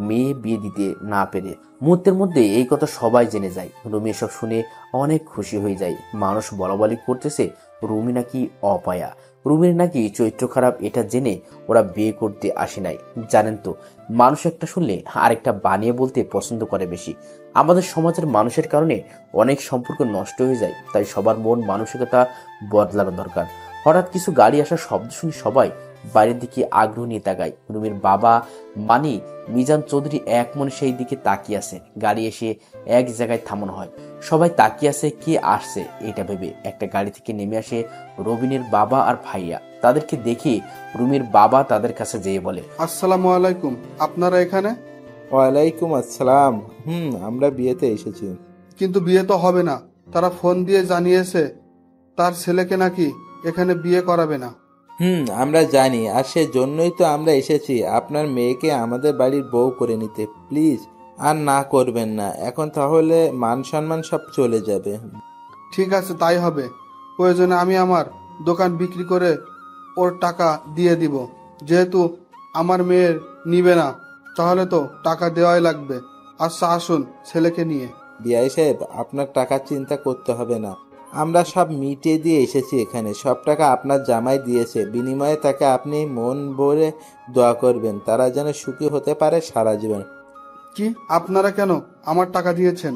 মেয়ে বিয়ে দিতে না পেরে। মুহূর্তের মধ্যে এই কথা সবাই জেনে যায়। রুমি এসব শুনে অনেক খুশি হয়ে যায়। মানুষ বলাবলি করতেছে রুমি নাকি অপায়া। রুমির নাকি চরিত্র খারাপ, এটা জেনে ওরা বিয়ে করতে আসে নাই। জানেন তো, মানুষ একটা শুনলে আরেকটা বানিয়ে বলতে পছন্দ করে বেশি। আমাদের সমাজের মানুষের কারণে অনেক সম্পর্ক নষ্ট হয়ে যায়, তাই সবার মন মানসিকতা বদলানো দরকার। হঠাৎ কিছু গাড়ি আসার শব্দ শুনি সবাই বাইরের দিকে আগ্রহ নিয়ে তাকায়। রুমির বাবা মানি মিজান চৌধুরী এক মনে সেই দিকে তাকিয়ে আছে। গাড়ি এসে এক জায়গায় থামানো হয়। সবাই তাকিয়ে আছে কে আসছে এটা ভেবে। একটা গাড়ি থেকে নেমে আসে রবিনের বাবা আর ভাইয়া। তাদেরকে দেখে রুমির বাবা তাদের কাছে যেয়ে বলে, আসসালামু আলাইকুম, আপনারা এখানে? ওয়ালাইকুম আসসালাম। আমরা বিয়েতে এসেছি। কিন্তু বিয়ে তো হবে না, তারা ফোন দিয়ে জানিয়েছে তার ছেলেকে নাকি এখানে বিয়ে করাবে না। আমরা জানি, আর সেজন্যই তো আমরা এসেছি আপনার মেয়েকে আমাদের বাড়ির বউ করে নিতে। প্লিজ আর না করবেন না, এখন তাহলে মান সম্মান সব চলে যাবে। ঠিক আছে, তাই হবে। প্রয়োজনে আমি আমার দোকান বিক্রি করে ওর টাকা দিয়ে দিব। যেহেতু আমার মেয়ের নিবে না, তাহলে তো টাকা দেওয়াই লাগবে। আচ্ছা আসুন ছেলেকে নিয়ে। বিআই সাহেব, আপনার টাকার চিন্তা করতে হবে না, আমরা সব মিটিয়ে দিয়ে এসেছি এখানে। সব টাকা আপনার জামাই দিয়েছে, বিনিময়ে তাকে আপনি মন ভরে দোয়া করবেন তারা যেন সুখী হতে পারে সারা জীবন। কি আপনারা কেন আমার টাকা দিয়েছেন?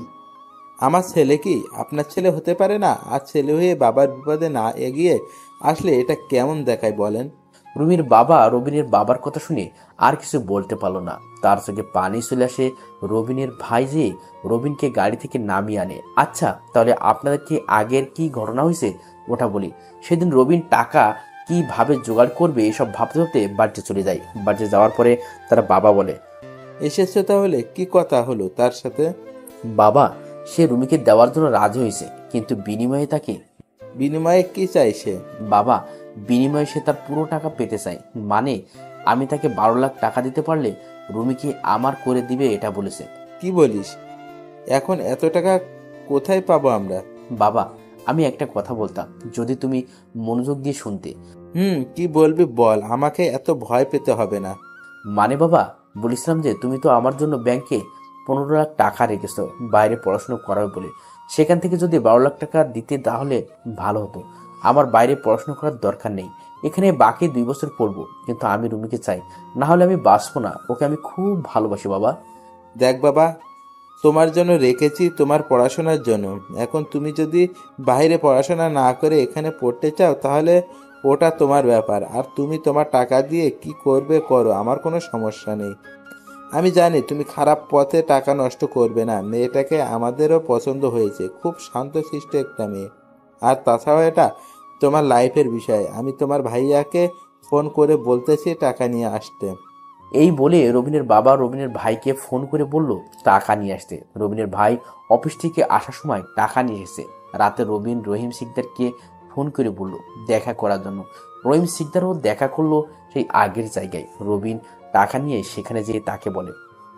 আমার ছেলে কি আপনার ছেলে হতে পারে না? আর ছেলে হয়ে বাবার বিপদে না এগিয়ে আসলে এটা কেমন দেখায় বলেন? রুমির বাবা রবিনের বাবার কথা শুনে আর কিছু বলতে পারলো না। তার চোখে পানি চলে আসে। রবিনের ভাই যে রবিনকে গাড়ি থেকে নামিয়ে আনে। আচ্ছা তাহলে আপনাদের কি আগের কি ঘটনা হয়েছে ওটা বলি। সেদিন রবিন টাকা কিভাবে জোগাড় করবে এসব ভাবতে ভাবতে বাড়িতে চলে যায়। বাড়িতে যাওয়ার পরে তার বাবা বলে, এসেছে তাহলে কি কথা হলো তার সাথে? বাবা সে রুমিকে দেওয়ার জন্য রাজি হয়েছে, কিন্তু বিনিময়ে তাকে। বিনিময়ে কি চাইছে? বাবা বিনিময়ে সে তার পুরো টাকা পেতে চায়। মানে আমি তাকে 12 লাখ টাকা দিতে পারলে রুমিকে আমার করে দিবে এটা বলেছে। কি বলিস? এখন এত টাকা কোথায় পাবো আমরা? বাবা আমি একটা কথা বলতাম, যদি তুমি মনোযোগ দিয়ে শুনতে। কি বলবি বল, আমাকে এত ভয় পেতে হবে না। মানে বাবা বলেছিলাম যে তুমি তো আমার জন্য ব্যাংকে 15 লাখ টাকা রেখেছো বাইরে পড়াশোনা করাবে বলে। সেখান থেকে যদি 12 লাখ টাকা দিতে তাহলে ভালো হতো। আমার বাইরে পড়াশোনা করার দরকার নেই, এখানে বাকি 2 বছর পড়বো, কিন্তু আমি রুমিকে চাই, না হলে আমি বাঁচবো না। ওকে আমি খুব ভালোবাসি বাবা। দেখ বাবা, তোমার জন্য রেখেছি তোমার পড়াশোনার জন্য। এখন তুমি যদি বাইরে পড়াশোনা না করে এখানে পড়তে চাও তাহলে ওটা তোমার ব্যাপার। আর তুমি তোমার টাকা দিয়ে কি করবে করো, আমার কোনো সমস্যা নেই। আমি জানি তুমি খারাপ পথে টাকা নষ্ট করবে না। মেয়েটাকে আমাদেরও পছন্দ হয়েছে, খুব শান্তশিষ্ট একটা মেয়ে। আর তাছাড়াও এটা তোমার লাইফের বিষয়। আমি তোমার ভাইয়াকে ফোন করে বলতেছি টাকা নিয়ে আসতে। এই বলে রবিনের বাবা রবিনের ভাইকে ফোন করে বলল টাকা নিয়ে আসতে। রবিনের ভাই অফিস থেকে আসার সময় টাকা নিয়ে এসেছে। রাতে রবিন রহিম সিকদারকে ফোন করে বলল দেখা করার জন্য। রহিম সিকদারও দেখা করলো সেই আগের জায়গায়। রবিন টাকা নিয়ে সেখানে যেয়ে তাকে বলে,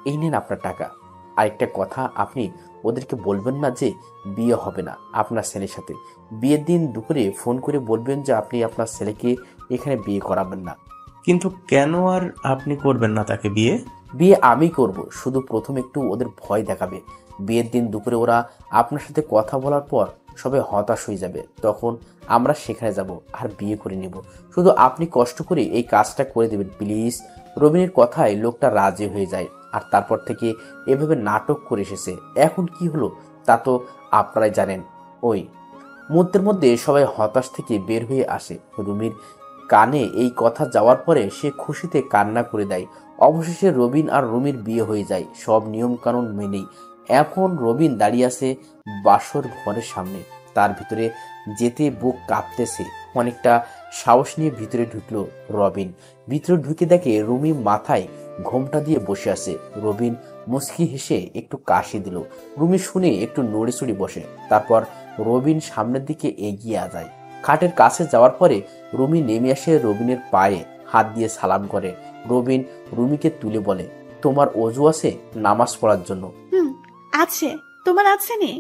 এই নেন আপনার টাকা। আরেকটা কথা, আপনি ওদেরকে বলবেন না যে বিয়ে হবে না আপনার ছেলের সাথে। বিয়ের দিন দুপুরে ফোন করে বলবেন যে আপনি আপনার ছেলেকে এখানে বিয়ে করাবেন না। কিন্তু কেন আর আপনি করবেন না তাকে বিয়ে? বিয়ে আমি করব, শুধু প্রথম একটু ওদের ভয় দেখাবে। বিয়ের দিন দুপুরে ওরা আপনার সাথে কথা বলার পর সবাই হতাশ হয়ে যাবে, তখন আমরা সেখানে যাব আর বিয়ে করে নিব। শুধু আপনি কষ্ট করে এই কাজটা করে দেবেন প্লিজ। রবিনের কথায় লোকটা রাজি হয়ে যায়। আর তারপর থেকে এভাবে নাটক করে এসেছে। এখন কি হলো তা তো আপনারাই জানেন। ওই মুহূর্তের মধ্যে সবাই হতাশ থেকে বের হয়ে আসে। রুমির কানে এই কথা যাওয়ার পরে সে খুশিতে কান্না করে দেয়। অবশেষে রবিন আর রুমির বিয়ে হয়ে যায় সব নিয়ম কানুন মেনেই। এখন রবিন দাঁড়িয়ে আছে বাসর ঘরের সামনে। তার ভিতরে যেতে বুক কাঁপতেছে। অনেকটা সাহস নিয়ে ভিতরে ঢুকলো রবিন। ভিতরে ঢুকে দেখে রুমি মাথায় ঘোমটা দিয়ে বসে আছে। রবিন মুচকি হেসে একটু কাশি দিল। রুমি শুনে একটু নড়েচড়ে বসে। তারপর রবিন সামনের দিকে এগিয়ে যায়। খাটের কাছে যাওয়ার পরে রুমি নেমে আসে রবিনের পায়ে হাত দিয়ে সালাম করে। রবিন রুমিকে তুলে বলে, তোমার অজু আছে নামাজ পড়ার জন্য? আছে। তোমার আছে নি?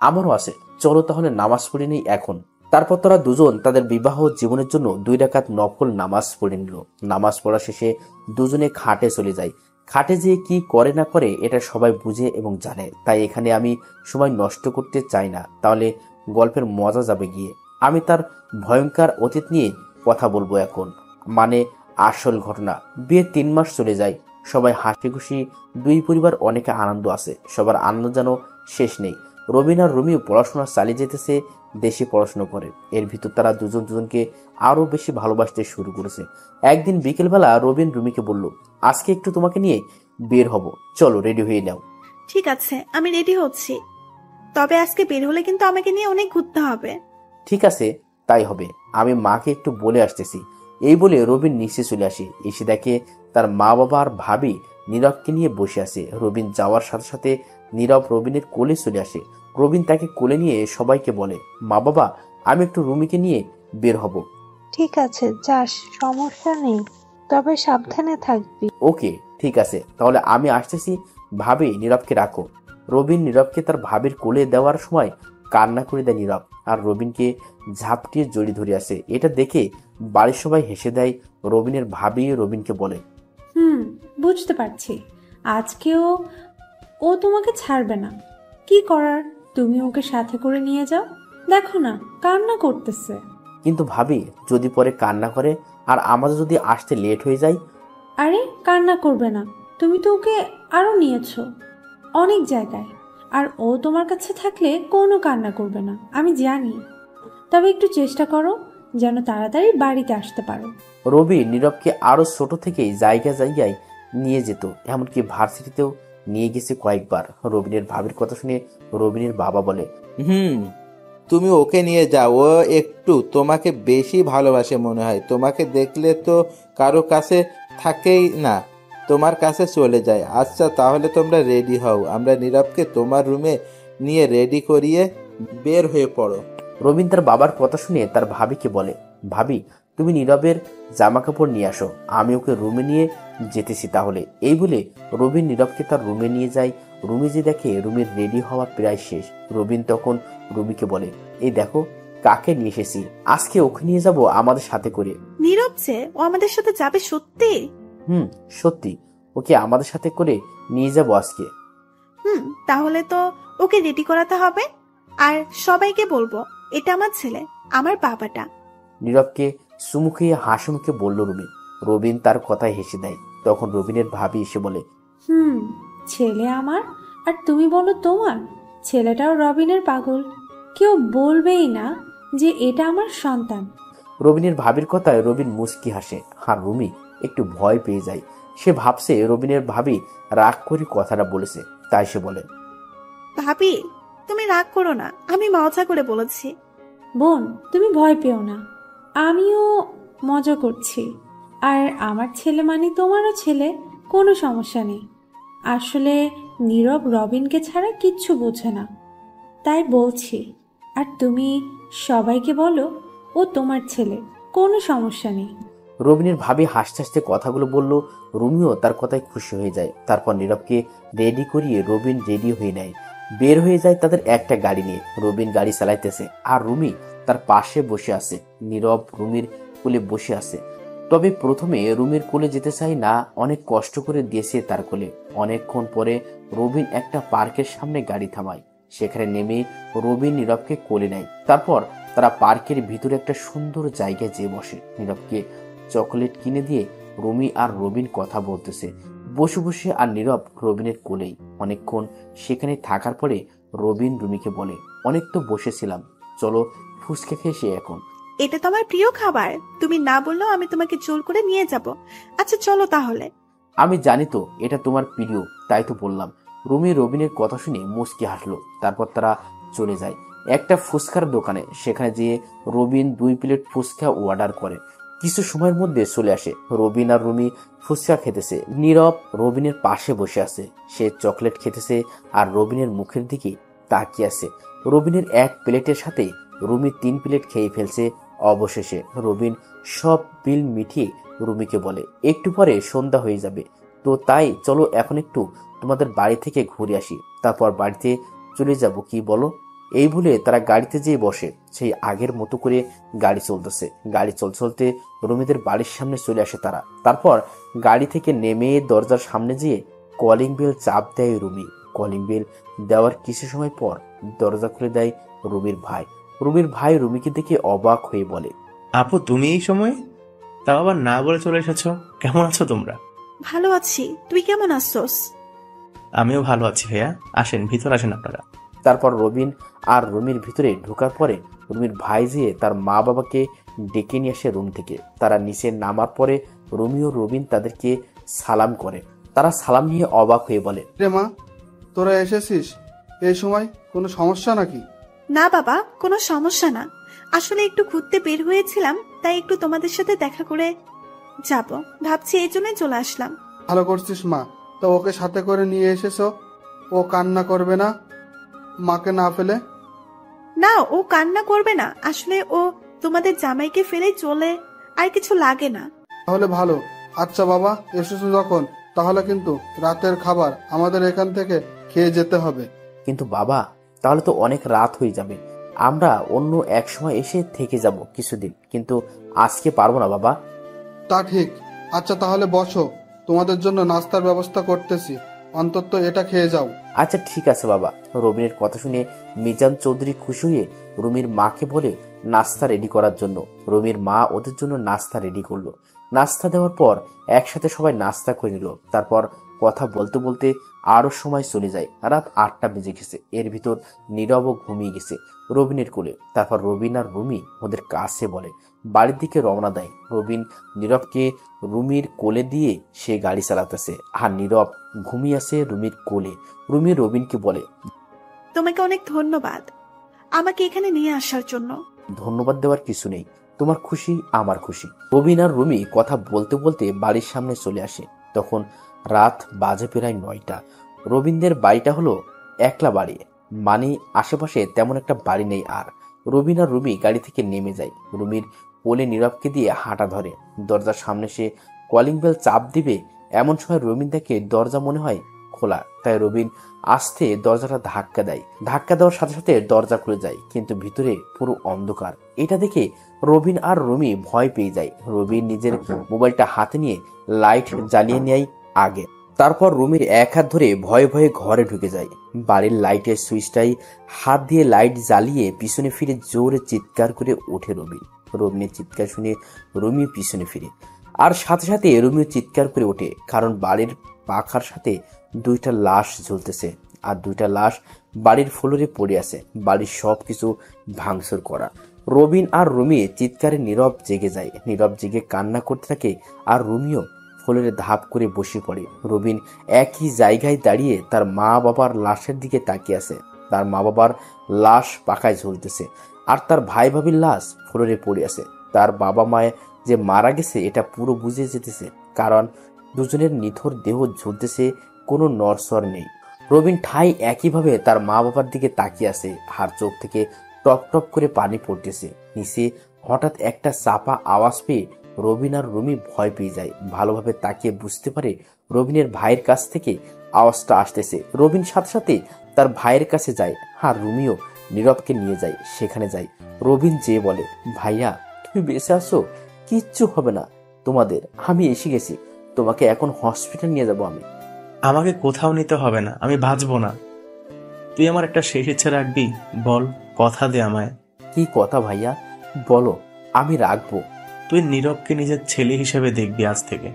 আমারও আছে, চলো তাহলে নামাজ পড়ে নেই এখন। তারপর তারা দুজন তাদের বিবাহ জীবনের জন্য 2 রাকাত নফল নামাজ পড়ে নিল। নামাজ পড়া শেষে দুজনে খাটে চলে যায়। খাটে যেয়ে কি করে না করে এটা সবাই বুঝে এবং জানে, তাই এখানে আমি সময় নষ্ট করতে চাই না, তাহলে গল্পের মজা যাবে গিয়ে। আমি তার ভয়ঙ্কর অতীত নিয়ে কথা বলবো এখন, মানে আসল ঘটনা। বিয়ে 3 মাস চলে যায়, সবাই হাসি খুশি, দুই পরিবার অনেকে আনন্দ আছে, সবার আনন্দ যেন শেষ নেই। রবিন আর রুমিও পড়াশোনা চালিয়ে যেতেছে, দেশে পড়াশোনা করে। এর ভিতর তারা দুজন দুজনকে আরো বেশি ভালোবাসতে শুরু করেছে। একদিন বিকেলবেলা রবিন রুমিকে বলল, আজকে একটু তোমাকে নিয়ে বের হব, চলো রেডি হয়ে নাও। ঠিক আছে, আমি রেডি হচ্ছি, তবে আজকে বের হলে কিন্তু আমাকে নিয়ে অনেক ঘুরতে হবে। ঠিক আছে, তাই হবে, আমি মাকে একটু বলে আসতেছি। এই বলে রবিন নিচে চলে আসে। এসে দেখে তার মা বাবা আর ভাবি নীরবকে নিয়ে বসে আছে। রবিন যাওয়ার সাথে সাথে নীরব রবিনের কোলে চলে আসে। রবিন তাকে কোলে নিয়ে সবাইকে বলে, মা বাবা, আমি একটু রুমিকে নিয়ে বের হব। ঠিক আছে, যাস, সমস্যা নেই, তবে সাবধানে থাকবি। ওকে, ঠিক আছে, তাহলে আমি আসতেছি। ভাবি, নীরবকে রাখো। রবিন নীরবকে তার ভাবির কোলে দেওয়ার সময় কান্না করে দেয় নীরব, আর রবিনকে ঝাপটিয়ে জড়িয়ে ধরে আসে। এটা দেখে বাড়ির সবাই হেসে দেয়। রবিনের ভাবি রবিনকে বলে, বুঝতে পারছি, আজকেও ও তোমাকে ছাড়বে না। কি করার, তুমি ওকে সাথে করে নিয়ে যাও। দেখো না, কান্না করতেছে। কিন্তু ভাবি, যদি পরে কান্না করে আর আমাদের যদি আসতে লেট হয়ে যায়? আরে কান্না করবে না, তুমি তো ওকে আরো নিয়েছো অনেক জায়গায়, আর ও তোমার কাছে থাকলে কোনো কান্না করবে না, আমি জানি। তবে একটু চেষ্টা করো যেন তাড়াতাড়ি বাড়িতে আসতে পারো। রবি নীরবকে আরো ছোট থেকেই জায়গায় জায়গায় নিয়ে যেত, এমনকি ভার্সিটিতেও নিয়ে গেছে কয়েকবার। রবিনের ভাবির কথা শুনে রবিনের বাবা বলে, তুমি ওকে নিয়ে যাও, ও একটু তোমাকে বেশি ভালোবাসে মনে হয়। তোমাকে দেখলে তো কারো কাছে থাকেই না, তোমার কাছে চলে যায়। আচ্ছা, তাহলে তোমরা রেডি হও, আমরা নীরবকে তোমার রুমে নিয়ে রেডি করিয়ে বের হয়ে পড়ো। রবিন তার বাবার কথা শুনে তার ভাবিকে বলে, ভাবি, তুমি নীরবের জামা কাপড় নিয়ে আসো, আমি ওকে রুমে নিয়ে যেতেছি তাহলে। এই বলে রবিন নীরবকে তার রুমে নিয়ে যায়। রুমে যে দেখে রুমের রেডি হওয়া প্রায় শেষ। রবিন তখন রুমিকে বলে, এই দেখো কাকে নিয়ে এসেছি, আজকে ওকে নিয়ে যাব আমাদের সাথে করে। নীরব যে, ও আমাদের সাথে যাবে সত্যি? সত্যি, ওকে আমাদের সাথে করে নিয়ে যাব আজকে। তাহলে তো ওকে রেডি করাতে হবে, আর সবাইকে বলবো এটা আমার ছেলে, আমার বাবাটা। নীরবকে চুমু খেয়ে হাসি মুখে বলল রুমিন। রবিন তার কথায় হেসে দেয়। তখন রবিনের ভাবি এসে বলে, ছেলে আমার, আর তুমি বলো তোমার। ছেলেটাও রবিনের পাগল, কেউ বলবেই না যে এটা আমার সন্তান। রবিনের ভাবির কথায় রবিন মুচকি হাসে, আর রুমি একটু ভয় পেয়ে যায়। সে ভাবছে রবিনের ভাবি রাগ করে কথাটা বলেছে, তাই সে বলে, ভাবি, তুমি রাগ করো না, আমি মজা করে বলেছি। বোন, তুমি ভয় পেও না, আমিও মজা করছি। আর আমার ছেলে মানে তোমারও ছেলে, কোনো সমস্যা নেই। আসলে নীরব রবিনকে ছাড়া কিচ্ছু বোঝে না, তাই বলছি। আর তুমি সবাইকে বলো ও তোমার ছেলে, কোনো সমস্যা নেই। রবিনের ভাবি হাসতে হাসতে কথাগুলো বলল। রুমিও তার কথায় খুশি হয়ে যায়। তারপর নীরবকে রেডি করিয়ে রবিন রেডি হয়ে নেয়। বের হয়ে যায় তাদের একটা গাড়ি নিয়ে। রবিন গাড়ি চালাইতেছে আর রুমি তার পাশে বসে আছে। নীরব রুমির কোলে বসে আছে, তবে প্রথমে রুমির কোলে যেতে চাই না, অনেক কষ্ট করে দিয়েছে তার কোলে। অনেকক্ষণ পরে রবিন একটা পার্কের সামনে গাড়ি থামায়। সেখানে নেমে রবিন নীরবকে কোলে নেয়। তারপর তারা পার্কের ভিতরে একটা সুন্দর জায়গায় যেয়ে বসে। নীরবকে চকলেট কিনে দিয়ে রুমি আর রবিন কথা বলতেছে বসে বসে, আর নীরব রবিনের কোলেই। অনেকক্ষণ সেখানে থাকার পরে রবিন রুমিকে বলে, অনেক তো বসেছিলাম, চলো ফুচকা খেয়ে সে এখন। এটা তো আমার প্রিয় খাবার, তুমি না বললেও আমি তোমাকে জোর করে নিয়ে যাব। আচ্ছা চলো তাহলে। আমি জানি তো এটা তোমার প্রিয়, তাই তো বললাম। রুমি রবিনের কথা শুনে মুচকি হাসলো। তারপর তারা চলে যায় একটা ফুচকার দোকানে। সেখানে যেয়ে রবিন 2 প্লেট ফুচকা অর্ডার করে। কিছু সময়ের মধ্যে চলে আসে। রবিন আর রুমি ফুচকা খেতেছে। নীরব রবিনের পাশে বসে আছে, সে চকলেট খেতেছে আর রবিনের মুখের দিকে তাকিয়ে আছে। রবিনের 1 প্লেটের সাথে রুমি 3 প্লেট খেয়ে ফেলছে। অবশেষে রবিন সব বিল মিটিয়ে রুমিকে বলে, একটু পরে সন্ধ্যা হয়ে যাবে, তো তাই চলো এখন একটু তোমাদের বাড়ি থেকে ঘুরে আসি, তারপর বাড়িতে চলে যাব, কি বলো? এই বলে তারা গাড়িতে যেয়ে বসে। সেই আগের মতো করে গাড়ি চলতেছে। গাড়ি চলতে চলতে রুমিদের বাড়ির সামনে চলে আসে তারা। তারপর গাড়ি থেকে নেমে দরজার সামনে যেয়ে কলিং বেল চাপ দেয় রুমি। কলিং বেল দেওয়ার কিছু সময় পর দরজা খুলে দেয় রুমির ভাই। রুমির ভাই রুমিকে দেখে অবাক হয়ে বলে, আপু, তুমি এই সময়? তাও আবার না বলে চলে এসেছো। কেমন আছো তোমরা? ভালো আছি, তুই কেমন আছোস? আমিও ভালো আছি ভাইয়া। আসেন, ভিতর আসেন আপনারা। তারপর রবিন আর রুমির ভিতরে ঢোকার পরে রুমির ভাই যেয়ে তার মা বাবাকে ডেকে নিয়ে আসে রুম থেকে। তারা নিচে নামার পরে রুমি ও রবিন তাদেরকে সালাম করে। তারা সালাম নিয়ে অবাক হয়ে বলে, রে মা, তোরা এসেছিস এই সময়? কোনো সমস্যা নাকি? না বাবা, কোনো সমস্যা না। আসলে একটু ঘুরতে বের হয়েছিলাম, তাই একটু তোমাদের সাথে দেখা করে যাব ভাবছি, এই জন্যই চলে আসলাম। ভালো করছিস মা। তো ওকে সাথে করে নিয়ে এসেছো? ও কান্না করবে না মাকে না ফেলে? না, ও কান্না করবে না। আসলে ও তোমাদের জামাইকে ফেলে চলে, আর কিছু লাগে না। তাহলে ভালো। আচ্ছা বাবা, এসেছো যখন, তাহলে কিন্তু রাতের খাবার আমাদের এখান থেকে খেয়ে যেতে হবে। কিন্তু বাবা, তাহলে তো অনেক রাত হয়ে যাবে। আমরা অন্য এক সময় এসে থেকে যাব কিছুদিন, কিন্তু আজকে পারবো না বাবা। তা ঠিক। আচ্ছা তাহলে বসো, তোমাদের জন্য নাস্তার ব্যবস্থা করতেছি, অন্তত এটা খেয়ে যাও। আচ্ছা ঠিক আছে বাবা। রবিনের কথা শুনে মিজান চৌধুরী খুশি হয়ে রুমির মাকে বলে নাস্তা রেডি করার জন্য। রুমির মা ওদের জন্য নাস্তা রেডি করলো। নাস্তা দেওয়ার পর একসাথে সবাই নাস্তা করে নিল। তারপর কথা বলতে বলতে আরো সময় চলে যায়। রাত 8টা বেজে গেছে। এর ভিতর নীরবও ঘুমিয়ে গেছে রবিনের কোলে। তারপর রবিন আর রুমি ওদের কাছে বলে বাড়ির দিকে রওনা দেয়। রবিন নীরবকে রুমির কোলে দিয়ে সে গাড়ি চালাতেছে, আর নীরব ঘুমিয়ে আছে রুমির কোলে। রুমি রবিনকে বলে, তোমাকে অনেক ধন্যবাদ আমাকে এখানে নিয়ে আসার জন্য। ধন্যবাদ দেওয়ার কিছু নেই, তোমার খুশি আমার খুশি। রবিন আর রুমি কথা বলতে বলতে বাড়ির সামনে চলে আসে। তখন রাত বাজে প্রায় 9টা। রবিনদের বাড়িটা হলো একলা বাড়ি, মানে আশেপাশে তেমন একটা বাড়ি নেই। আর রবিন আর রুমি গাড়ি থেকে নেমে যায়। রুমির কোলে নীরবকে দিয়ে হাঁটা ধরে। দরজার সামনে সে কলিং বেল চাপ দিবে, এমন সময় রবিন দেখে দরজা মনে হয় খোলা। তাই রবিন আস্তে দরজাটা ধাক্কা দেয়। ধাক্কা দেওয়ার সাথে সাথে দরজা খুলে যায়, কিন্তু ভিতরে পুরো অন্ধকার। এটা দেখে রবিন আর রুমি ভয় পেয়ে যায়। রবিন নিজের মোবাইলটা হাতে নিয়ে লাইট জ্বালিয়ে নেয় আগে। তারপর রুমির এক হাত ধরে ভয়ে ভয়ে ঘরে ঢুকে যায়। বাড়ির লাইটের সুইচটাই হাত দিয়ে লাইট জ্বালিয়ে পিছনে ফিরে জোরে চিৎকার করে ওঠে রবিন। রবিনের চিৎকার শুনে রুমি পিছনে ফিরে, আর সাথে সাথে রুমিও চিৎকার করে ওঠে, কারণ বাড়ির পাখার সাথে 2টা লাশ ঝুলতেছে। আর 2টা লাশ বাড়ির ফ্লোরে পড়ে আছে। বাড়ির সবকিছু ভাঙচুর করা। রবিন আর রুমি চিৎকারে নীরব জেগে যায়। নীরব জেগে কান্না করতে থাকে, আর রুমিও ফ্লোরে ধাপ করে বসে পড়ে। রবিন একই জায়গায় দাঁড়িয়ে তার মা বাবার লাশের দিকে তাকিয়ে আছে। তার মা বাবার লাশ পাখায় ঝুলতেছে, আর তার ভাই ভাবির লাশ ফ্লোরে পড়ে আছে। তার বাবা মায়ে যে মারা গেছে এটা পুরো বুঝে যেতেছে, কারণ দুজনের নিথর দেহ ঝুলতেছে, কোনো নড়সড় নেই। রবিন ঠাই একইভাবে তার মা বাবার দিকে তাকিয়ে আছে, আর চোখ থেকে টপ টপ করে পানি পড়তেছে। নিচে হঠাৎ একটা চাপা আওয়াজ পেয়ে রবিন আর রুমি ভয় পেয়ে যায়। ভালোভাবে তাকিয়ে বুঝতে পারে রবিনের ভাইয়ের কাছ থেকে আওয়াজটা আসতেছে। রবিন সাথে সাথে তার ভাইয়ের কাছে যায়, আর রুমিও নীরবকে নিয়ে যায়। সেখানে যায় রবিন যে বলে, ভাইয়া তুমি বেঁচে আছো, কিচ্ছু হবে না তোমাদের, আমি এসে গেছি, তোমাকে এখন হসপিটাল নিয়ে যাব আমি। আমাকে কোথাও নিতে হবে না, আমি বাঁচবো না। তুই আমার একটা শেষ ইচ্ছে রাখবি? বল, কথা দে আমায়। কি কথা ভাইয়া, বলো, আমি রাখবো। তুই নীরবকে নিজের ছেলে হিসেবে দেখবি আজ থেকে।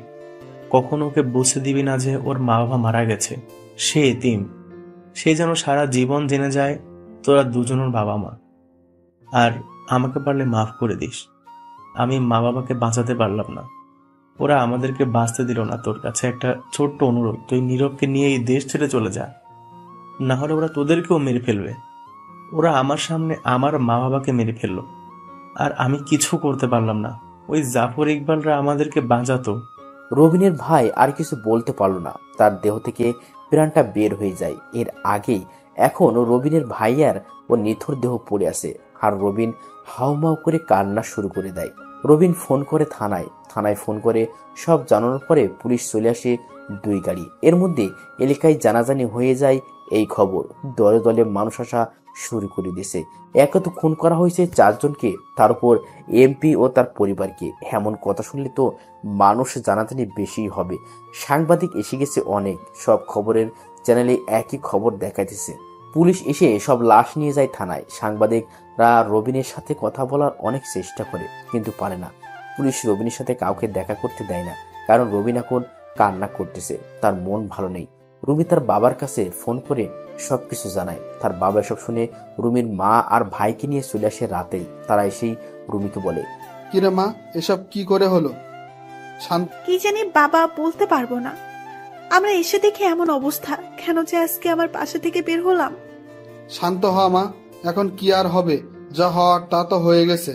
কখনো ওকে বুঝতে দিবি না যে ওর মা বাবা মারা গেছে, সে এতিম। সে যেন সারা জীবন জেনে যায় তোরা দুজনের বাবা মা। আর আমাকে পারলে মাফ করে দিস। আমি মা বাবাকে বাঁচাতে পারলাম না, ওরা আমাদেরকে বাঁচতে দিল না। তোর কাছে একটা ছোট্ট অনুরোধ, তুই নীরবকে নিয়ে এই দেশ ছেড়ে চলে যা, না হলে ওরা তোদেরকেও মেরে ফেলবে। ওরা আমার সামনে আমার মা বাবাকে মেরে ফেললো, আর আমি কিছু করতে পারলাম না। ওই জাফর ইকবালরা আমাদেরকে বাঁচাতো। রবিনের ভাই আর কিছু বলতে পারল না, তার দেহ থেকে প্রাণটা বের হয়ে যায়। এর আগেই এখন রবিনের ভাইয়ার ও নিথর দেহ পড়ে আছে, আর রবিন হাউমাউ করে কান্না শুরু করে দেয়। রবিন ফোন করে থানায় ফোন করে সব জানানোর পরে পুলিশ চলে আসে 2 গাড়ি। এর মধ্যে এলাকায় জানাজানি হয়ে যায় এই খবর। দলে দলে মানুষ আসা শুরু করে দিয়েছে। একে তো খুন করা হয়েছে 4 জনকে, তার উপর এমপি ও তার পরিবারকে। এমন কথা শুনলে তো মানুষ জানাজানি বেশি হবে। সাংবাদিক এসে গেছে অনেক, সব খবরের চ্যানেলে একই খবর দেখাইতেছে। পুলিশ এসে সব লাশ নিয়ে যায় থানায়। সাংবাদিক রবিনের সাথে কথা বলার অনেক চেষ্টা করে, কিন্তু পারে না। পুলিশ রবিনের সাথে কাউকে দেখা করতে দেয় না, কারণ রবিন এখন কান্না করতেছে, তার মন ভালো নেই। রুমি তার বাবার কাছে ফোন করে সবকিছু জানায়। তার বাবা এসব শুনে রুমির মা আর ভাইকে নিয়ে চলে আসে রাতেই। তারা এসেই রুমিকে বলে, কিরে মা, এসব কি করে হলো? শান্ত কি জানি বাবা, বলতে পারবো না। আমরা এসে দেখে এমন অবস্থা, কেন যে আজকে আমার পাশে থেকে বের হলাম। শান্ত হ মা, এখন কি আর হবে? যা হওয়ার তা তো হয়ে গেছে।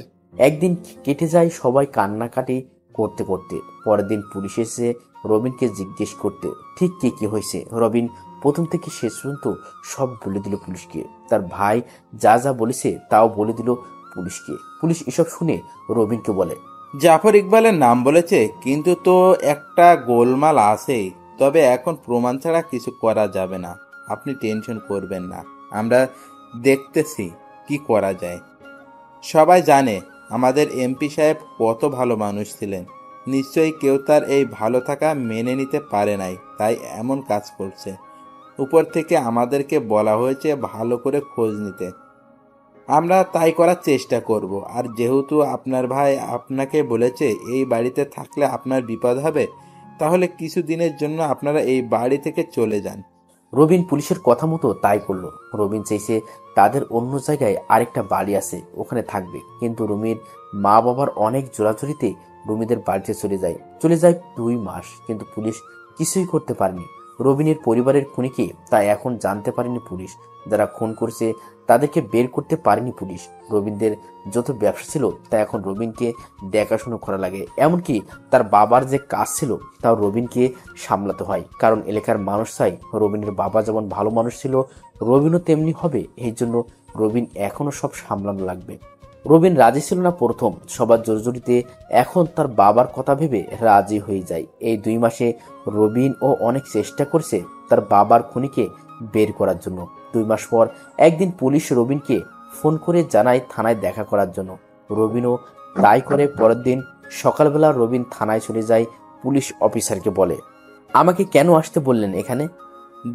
একদিন কেটে যায় সবাই কান্নাকাটি করতে করতে। পরের দিন পুলিশ এসে রবিনকে জিজ্ঞেস করতে ঠিক কি হয়েছে। রবিন প্রথম থেকে শেষ পর্যন্ত সব বলে দিল পুলিশকে। তার ভাই যা যা বলেছে তাও বলে দিল পুলিশকে। পুলিশ এসব শুনে রবিনকে বলে, জাফর ইকবালের নাম বলেছে, কিন্তু তো একটা গোলমাল আছেই। তবে এখন প্রমাণ ছাড়া কিছু করা যাবে না। আপনি টেনশন করবেন না, আমরা দেখতেছি কি করা যায়। সবাই জানে আমাদের এমপি সাহেব কত ভালো মানুষ ছিলেন। নিশ্চয়ই কেউ তার এই ভালো থাকা মেনে নিতে পারে নাই, তাই এমন কাজ করছে। উপর থেকে আমাদেরকে বলা হয়েছে ভালো করে খোঁজ নিতে। আমরা তাই করার চেষ্টা করব। আর যেহেতু আপনার ভাই আপনাকে বলেছে এই বাড়িতে থাকলে আপনার বিপদ হবে, তাহলে কিছু দিনের জন্য আপনারা এই বাড়ি থেকে চলে যান। রবিন পুলিশের কথা মতো তাই করলো। রবিন চাইছে তাদের অন্য জায়গায় আরেকটা বাড়ি আছে, ওখানে থাকবে। কিন্তু রুমির মা বাবার অনেক জোরাজুরিতে রুমিদের বাড়িতে চলে যায় 2 মাস, কিন্তু পুলিশ কিছুই করতে পারেনি। রবিনের পরিবারের খুনিকে তা এখন জানতে পারেনি পুলিশ। যারা খুন করছে তাদেরকে বের করতে পারেনি পুলিশ। রবিনদের যত ব্যবসা ছিল তা এখন রবিনকে দেখাশুনো করা লাগে। এমনকি তার বাবার যে কাজ ছিল তাও রবিনকে সামলাতে হয়, কারণ এলাকার মানুষ চাই রবিনের বাবা যেমন ভালো মানুষ ছিল রবিনও তেমনি হবে। এই জন্য রবিন এখনো সব সামলানো লাগবে। রবিন রাজি ছিল না প্রথম, সবার জোরজুরিতে এখন তার বাবার কথা ভেবে রাজি হয়ে যায়। এই 2 মাসে রবিন ও অনেক চেষ্টা করছে তার বাবার খুনিকে বের করার জন্য। 2 মাস পর একদিন পুলিশ রবিনকে ফোন করে জানায় থানায় দেখা করার জন্য। রবিনও তাই করে। পরের দিন সকালবেলা রবিন থানায় চলে যায়। পুলিশ অফিসারকে বলে, আমাকে কেন আসতে বললেন এখানে?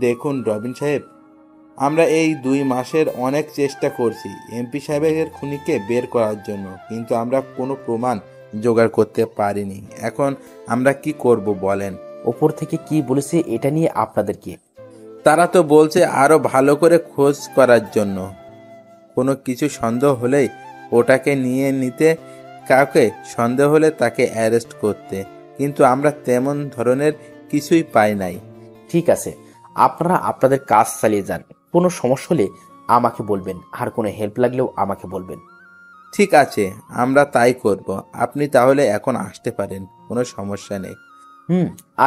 দেখুন রবিন সাহেব, আমরা এই 2 মাসের অনেক চেষ্টা করছি এমপি সাহেবের খুনিকে বের করার জন্য, কিন্তু আমরা কোনো প্রমাণ জোগাড় করতে পারিনি। এখন আমরা কি করব বলেন? ওপর থেকে কি বলেছে এটা নিয়ে আপনাদেরকে? তারা তো বলছে আরো ভালো করে খোঁজ করার জন্য, কোনো কিছু সন্দেহ হলেই ওটাকে নিয়ে নিতে, কাউকে সন্দেহ হলে তাকে অ্যারেস্ট করতে, কিন্তু আমরা তেমন ধরনের কিছুই পাই নাই। ঠিক আছে, আপনারা আপনাদের কাজ চালিয়ে যান। কোনো সমস্যা হলে আমাকে বলবেন, আর কোনো হেল্প লাগলেও আমাকে বলবেন। ঠিক আছে, আমরা তাই করব। আপনি তাহলে এখন আসতে পারেন, কোনো সমস্যা নেই।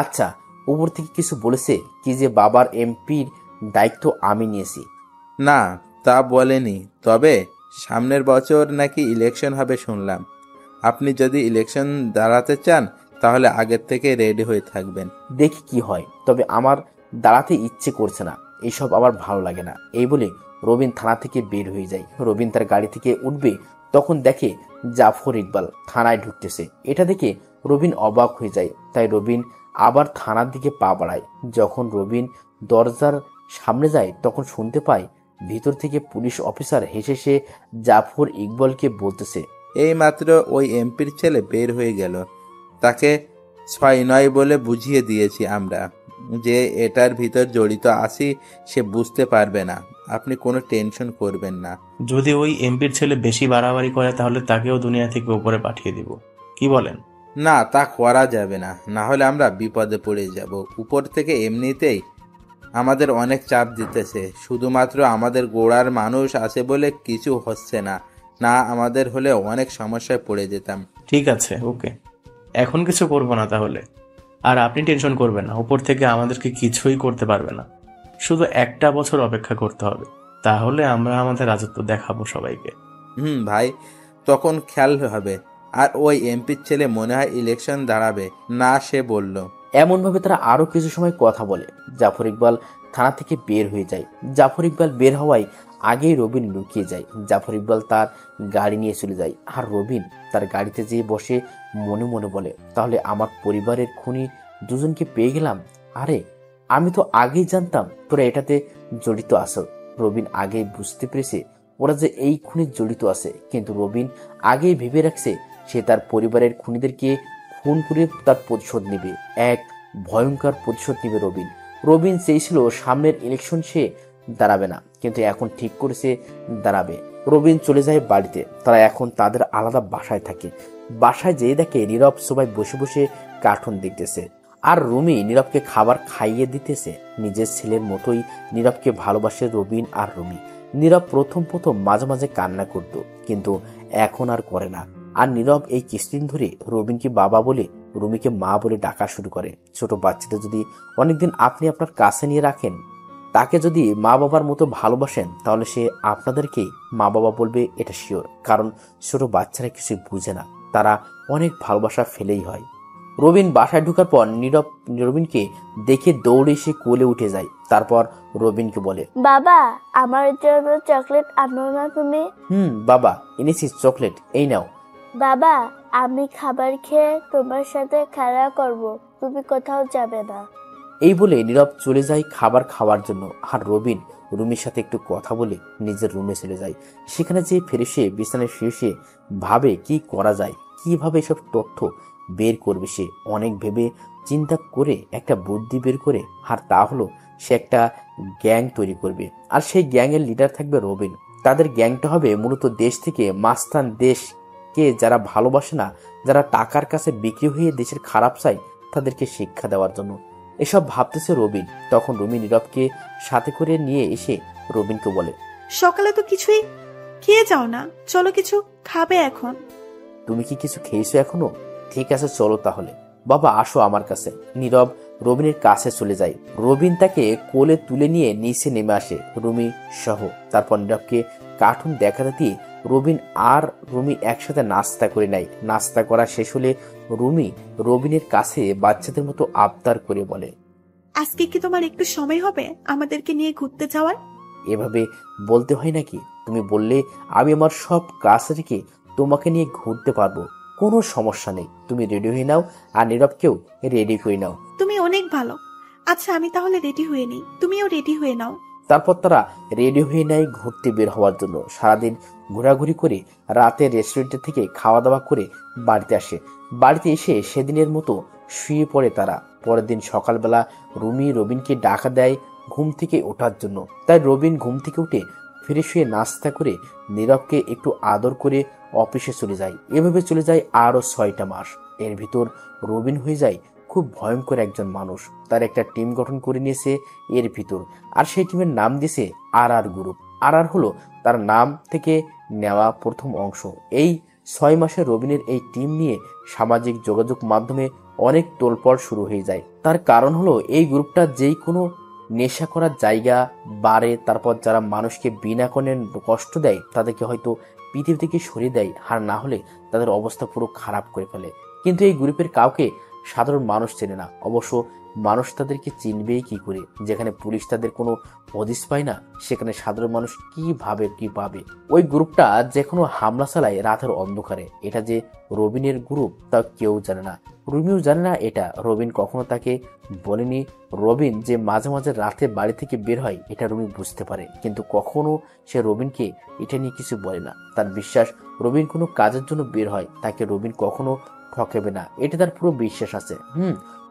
আচ্ছা, উপর থেকে কিছু বলেছে কি যে বাবার এমপির দায়িত্ব আমি নিয়েছি? না, তা বলেনি। তবে সামনের বছর নাকি ইলেকশন হবে শুনলাম। আপনি যদি ইলেকশন দাঁড়াতে চান তাহলে আগের থেকে রেডি হয়ে থাকবেন। দেখি কি হয়, তবে আমার দাঁড়াতে ইচ্ছে করছে না, এইসব আমার ভালো লাগে না। এই বলে রবিন থানা থেকে বের হয়ে যায়। রবিন তার গাড়ি থেকে উঠবে, তখন দেখে জাফর ইকবাল থানায় ঢুকতেছে। এটা দেখে রবিন অবাক হয়ে যায়। তাই রবিন আবার থানার দিকে পা বাড়ায়। যখন রবিন দরজার সামনে যায় তখন শুনতে পায় ভিতর থেকে পুলিশ অফিসার হেসে সে জাফর ইকবালকে বলতেছে, এই মাত্র ওই এমপির ছেলে বের হয়ে গেল। তাকে 6-9 বলে বুঝিয়ে দিয়েছি আমরা যে এটার ভিতর জড়িত আছি, সে বুঝতে পারবে না। আপনি কোনো টেনশন করবেন না। যদি ওই এমপির ছেলে বেশি বাড়াবাড়ি করে তাহলে তাকেও দুনিয়া থেকে উপরে পাঠিয়ে দিব, কি বলেন? না, তা করা যাবে না, না হলে আমরা বিপদে পড়ে যাব। উপর থেকে এমনিতেই আমাদের অনেক চাপ দিতেছে। শুধুমাত্র আমাদের গোড়ার মানুষ আছে বলে কিছু হচ্ছে না, না আমাদের হলে অনেক সমস্যায় পড়ে যেতাম। ঠিক আছে, ওকে, এখন কিছু করব না তাহলে। আর আপনি টেনশন করবেন না, উপর থেকে আমাদেরকে কিছুই করতে পারবে না। শুধু 1 বছর অপেক্ষা করতে হবে, তাহলে আমরা আমাদের রাজত্ব দেখাবো সবাইকে। ভাই, তখন খেয়াল হবে। আর ওই এমপির ছেলে মনে হয় ইলেকশন দাঁড়াবে না, সে বলল। এমনভাবে তারা আরো কিছু সময় কথা বলে। জাফর ইকবাল থানা থেকে বের হয়ে যায়। জাফর ইকবাল বের হওয়ায় আগেই রবিন লুকিয়ে যায়। জাফর ইকবাল তার গাড়ি নিয়ে চলে যায়, আর রবিন তার গাড়িতে যেয়ে বসে মনে মনে বলে, তাহলে আমার পরিবারের খুনি দুজনকে পেয়ে গেলাম। আরে, আমি তো আগেই জানতাম তোরা এটাতে জড়িত আছো। রবিন আগেই বুঝতে পেরেছে ওরা যে এই খুনে জড়িত আছে, কিন্তু রবিন আগেই ভেবে রাখছে সে তার পরিবারের খুনিদেরকে খুন করে তার প্রতিশোধ নেবে। এক ভয়ঙ্কর প্রতিশোধ নেবে রবিন। রবিন চেয়েছিল সামনের ইলেকশন সে দাঁড়াবে না, কিন্তু এখন ঠিক করেছে দাঁড়াবে। রবিন চলে যায় বাড়িতে। তারা এখন তাদের আলাদা বাসায় থাকে। বাসায় যেয়ে দেখে নীরব সবাই বসে বসে কার্টুন দেখতেছে, আর রুমি নীরবকে খাবার খাইয়ে দিতেছে। নিজের ছেলের মতোই নীরবকে ভালোবাসে রবিন আর রুমি। নীরব প্রথম মাঝে মাঝে কান্না করত, কিন্তু এখন আর করে না। আর নীরব এই কিছুদিন ধরে রবিনকে বাবা বলে, রুমিকে মা বলে ডাকা শুরু করে। ছোট বাচ্চাদের যদি অনেকদিন আপনি আপনার কাছে নিয়ে রাখেন, তাকে যদি মা বাবার মতো ভালোবাসেন, তাহলে সে আপনাদেরকেই মা বাবা বলবে, এটা শিওর। কারণ ছোট বাচ্চারা কিছু বুঝে না, তারা অনেক ভালোবাসা ফেলেই হয়। রবিন বাসায় ঢোকার পর নীরব রবিনকে দেখে দৌড়ে এসে কোলে উঠে যায়। তারপর রবিনকে বলে, বাবা, আমার জন্য চকলেট আনো না তুমি? বাবা এনেছি চকলেট, এই নাও। বাবা, আমি খাবার খেয়ে তোমার সাথে খেলা করব, তুমি কোথাও যাবে না। এই বলে নীরব চলে যায় খাবার খাওয়ার জন্য। আর রবিন রুমির সাথে একটু কথা বলে নিজের রুমে চলে যায়। সেখানে যে ফেরেসে বিছানায় শুয়ে ভাবে কি করা যায়, কিভাবে এসব তথ্য বের করবে। সে অনেক ভেবে চিন্তা করে একটা বুদ্ধি বের করে, আর তা হলো সে একটা গ্যাং তৈরি করবে। আর সেই গ্যাংয়ের লিডার থাকবে রবিন। তাদের গ্যাংটা হবে মূলত দেশ থেকে মাস্তান, দেশকে যারা ভালোবাসে না, যারা টাকার কাছে বিক্রি হয়ে দেশের খারাপ চায়, তাদেরকে শিক্ষা দেওয়ার জন্য। এসব ভাবতেছে রবিন। তখন রুমি নীরবকে সাথে করে নিয়ে এসে রবিনকে বলে, সকালে তো কিছুই খেয়ে যাও না, চলো কিছু খাবে এখন। তুমি কি কিছু খেয়েছো এখনো? ঠিক আছে চলো তাহলে। বাবা আসো আমার কাছে। নীরব রবিনের কাছে চলে যায়। রবিন তাকে কোলে তুলে নিয়ে নিচে নেমে আসে, রুমি সহ। তারপর নীরবকে কার্টুন দেখাতে দিয়ে রবিন আর রুমি একসাথে নাস্তা করে নেয়। নাস্তা করা শেষ হলে রুমি রবিনের কাছে বাচ্চাদের মতো আবদার করে বলে, আজকে কি তোমার একটু সময় হবে আমাদেরকে নিয়ে ঘুরতে যাওয়ার? এভাবে বলতে হয় নাকি? তুমি বললে আমি আমার সব কাজ রেখে তোমাকে নিয়ে ঘুরতে পারবো, কোনো সমস্যা নেই। তুমি রেডি হয়ে নাও, আর নীরবকেও রেডি করে নাও। তুমি অনেক ভালো। আচ্ছা আমি তাহলে রেডি হয়ে নিই, তুমিও রেডি হয়ে নাও। তারপর তারা রেডি হয়ে নেয় ঘুরতে বের হওয়ার জন্য। সারাদিন ঘোরাঘুরি করে রাতে রেস্টুরেন্টে থেকে খাওয়া দাওয়া করে বাড়িতে আসে। বাড়িতে এসে সেদিনের মতো শুয়ে পড়ে তারা। পরের দিন সকালবেলা রুমি রবিনকে ডাকা দেয় ঘুম থেকে ওঠার জন্য। তাই রবিন ঘুম থেকে উঠে ফিরে শুয়ে নাস্তা করে নীরবকে একটু আদর করে অফিসে চলে যায়। এভাবে চলে যায় আরো 6টা মাস। এর ভিতর রবিন হয়ে যায় খুব ভয়ঙ্কর একজন মানুষ। তার একটা টিম গঠন করে নিয়েছে এর ভিতর, আর সেই টিমের নাম দিয়েছে RR গ্রুপ। RR হলো তার নাম থেকে নেওয়া প্রথম অংশ। এই 6 মাসে রবিনের এই টিম নিয়ে সামাজিক যোগাযোগ মাধ্যমে অনেক তোলপাড় শুরু হয়ে যায়। তার কারণ হলো এই গ্রুপটা যেই কোনো নেশা করার জায়গা, বারে, তারপর যারা মানুষকে বিনা কারণে কষ্ট দেয় তাদেরকে হয়তো পৃথিবী থেকে সরিয়ে দেয়, আর না হলে তাদের অবস্থা পুরো খারাপ করে ফেলে। কিন্তু এই গ্রুপের কাউকে সাধারণ মানুষ চেনে না। অবশ্য মানুষ তাদেরকে চিনবেই কি করে? যেখানে পুলিশ তাদের কোনো হদিস পায় না, সেখানে সাধারণ মানুষ কিভাবে কি পাবে? ওই গ্রুপটা যে কোনো হামলা চালায় রাতের অন্ধকারে। এটা যে রবিনের গ্রুপ তা কেউ জানে না, রুমিও জানে না এটা। রবিন কখনো তাকে বলেনি। রবিন যে মাঝে মাঝে রাতে বাড়ি থেকে বের হয় এটা রুমি বুঝতে পারে, কিন্তু কখনো সে রবিনকে এটা নিয়ে কিছু বলে না। তার বিশ্বাস রবিন কোনো কাজের জন্য বের হয়, তাকে রবিন কখনো ঠকাবে না, এটা তার পুরো বিশ্বাস আছে।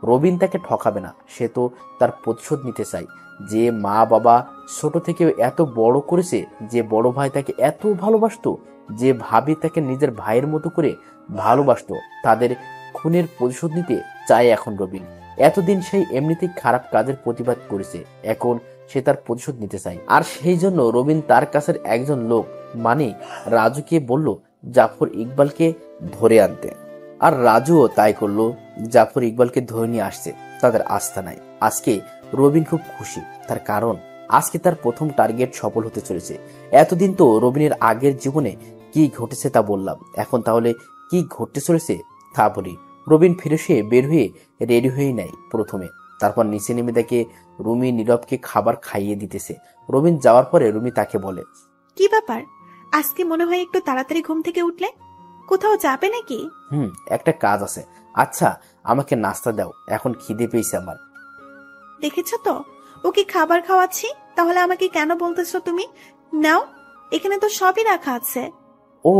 রবিন তাকে ঠকাবে না, সে তো তার প্রতিশোধ নিতে চায়। যে মা বাবা ছোট থেকে এত বড় করেছে, যে বড় ভাই তাকে এত ভালোবাসতো, যে ভাবি তাকে নিজের ভাইয়ের মতো করে ভালোবাসতো, তাদের খুনের প্রতিশোধ নিতে চায় এখন রবিন। এতদিন সেই এমনিতেই খারাপ কাজের প্রতিবাদ করেছে, এখন সে তার প্রতিশোধ নিতে চায়। আর সেই জন্য রবিন তার কাছের একজন লোক মানে রাজুকে বলল জাফর ইকবালকে ধরে আনতে। আর রাজুও তাই করলো, জাফর ইকবালকে ধরে নিয়ে আসছে তাদের আস্তানায়। আজকে রবিন খুব খুশি, তার কারণ আজকে তার প্রথম টার্গেট সফল হতে চলেছে। এতদিন তো রবিনের আগের জীবনে কি ঘটেছে তা বললাম, এখন তাহলে কি ঘটতে চলেছে তা বলি। রবিন ফিরে সে বের হয়ে রেডি হয়ে নেয় প্রথমে। তারপর নিচে নেমে দেখে রুমি নীরবকে খাবার খাইয়ে দিতেছে। রবিন যাওয়ার পরে রুমি তাকে বলে, কি ব্যাপার, আজকে মনে হয় একটু তাড়াতাড়ি ঘুম থেকে উঠলে? কোথাও যাবে নাকি? একটা কাজ আছে। আচ্ছা আমাকে নাস্তা দাও, এখন খিদে পেয়েছে আমার। দেখেছো তো ওকে খাবার খাওয়াচ্ছি, তাহলে আমাকে কেন বলতেছো তুমি? নাও এখানে তো সবই রাখা আছে। ও,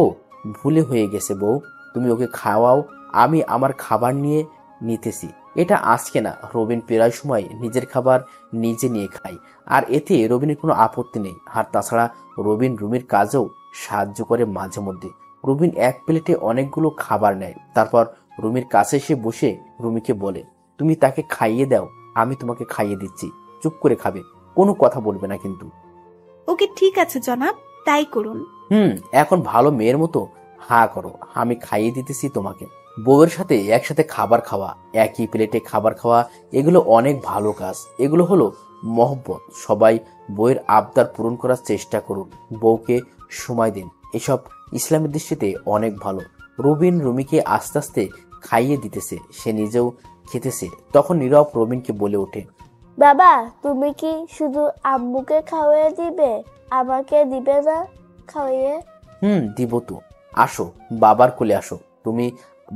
ভুলে হয়ে গেছে বউ, তুমি ওকে খাওয়াও, আমি আমার খাবার নিয়ে নিতেছি। এটা আজকে না, রবিন প্রায় সময় নিজের খাবার নিজে নিয়ে খায়, আর এতে রবিনের কোনো আপত্তি নেই। আর তাছাড়া রবিন রুমির কাজেও সাহায্য করে মাঝে মধ্যে। রবিন এক প্লেটে অনেকগুলো খাবার নেয়, তারপর রুমির কাছে এসে বসে রুমিকে বলে, তুমি তাকে খাইয়ে দাও, আমি তোমাকে খাইয়ে দিচ্ছি, চুপ করে খাবে, কোনো কথা বলবে না কিন্তু। ওকে ঠিক আছে জনাব, তাই করুন। এখন ভালো মেয়ের মতো হা করো, আমি খাইয়ে দিতেছি তোমাকে। বউয়ের সাথে একসাথে খাবার খাওয়া, একই প্লেটে খাবার খাওয়া, এগুলো অনেক ভালো কাজ। এগুলো হলো মহব্বত। সবাই বউয়ের আবদার পূরণ করার চেষ্টা করুন, বউকে সময় দিন, এসব ইসলামের দৃষ্টিতে অনেক ভালো। রবিন রুমিকে আস্তে আস্তে খাইয়ে দিতেছে, সে নিজেও খেতেছে। তখন নীরব রবিনকে বলে ওঠে, বাবা, তুমি কি শুধু আম্মুকে খাওয়াইয়ে দিবে, আমাকে দিবে না খাওয়াইয়ে? দিব তো, আসো বাবার কোলে আসো, তুমি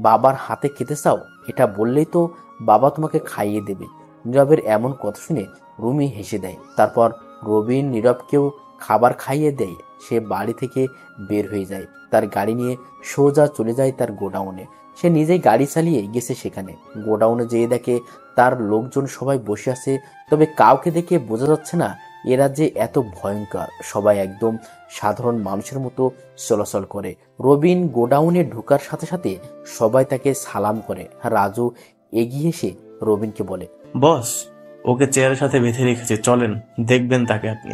বাবার হাতে খেতে চাও, এটা বললেই তো বাবা তোমাকে খাইয়ে দেবে। নীরবের এমন কথা শুনে রুমি হেসে দেয়। তারপর রবিন নীরবকেও খাবার খাইয়ে দেয়। সে বাড়ি থেকে বের হয়ে যায়, তার গাড়ি নিয়ে সোজা চলে যায় তার গোডাউনে। সে নিজেই গাড়ি চালিয়ে গেছে সেখানে। গোডাউনে যেয়ে দেখে তার লোকজন সবাই বসে আছে, তবে কাউকে দেখে বোঝা যাচ্ছে না এরা যে এত ভয়ঙ্কর। সবাই একদম সাধারণ মানুষের মতো চলাচল করে। রবিন গোডাউনে ঢোকার সাথে সাথে সবাই তাকে সালাম করে। রাজু এগিয়ে এসে রবিনকে বলে, বস, ওকে চেয়ারের সাথে বেঁধে রেখেছে, চলেন দেখবেন তাকে আপনি।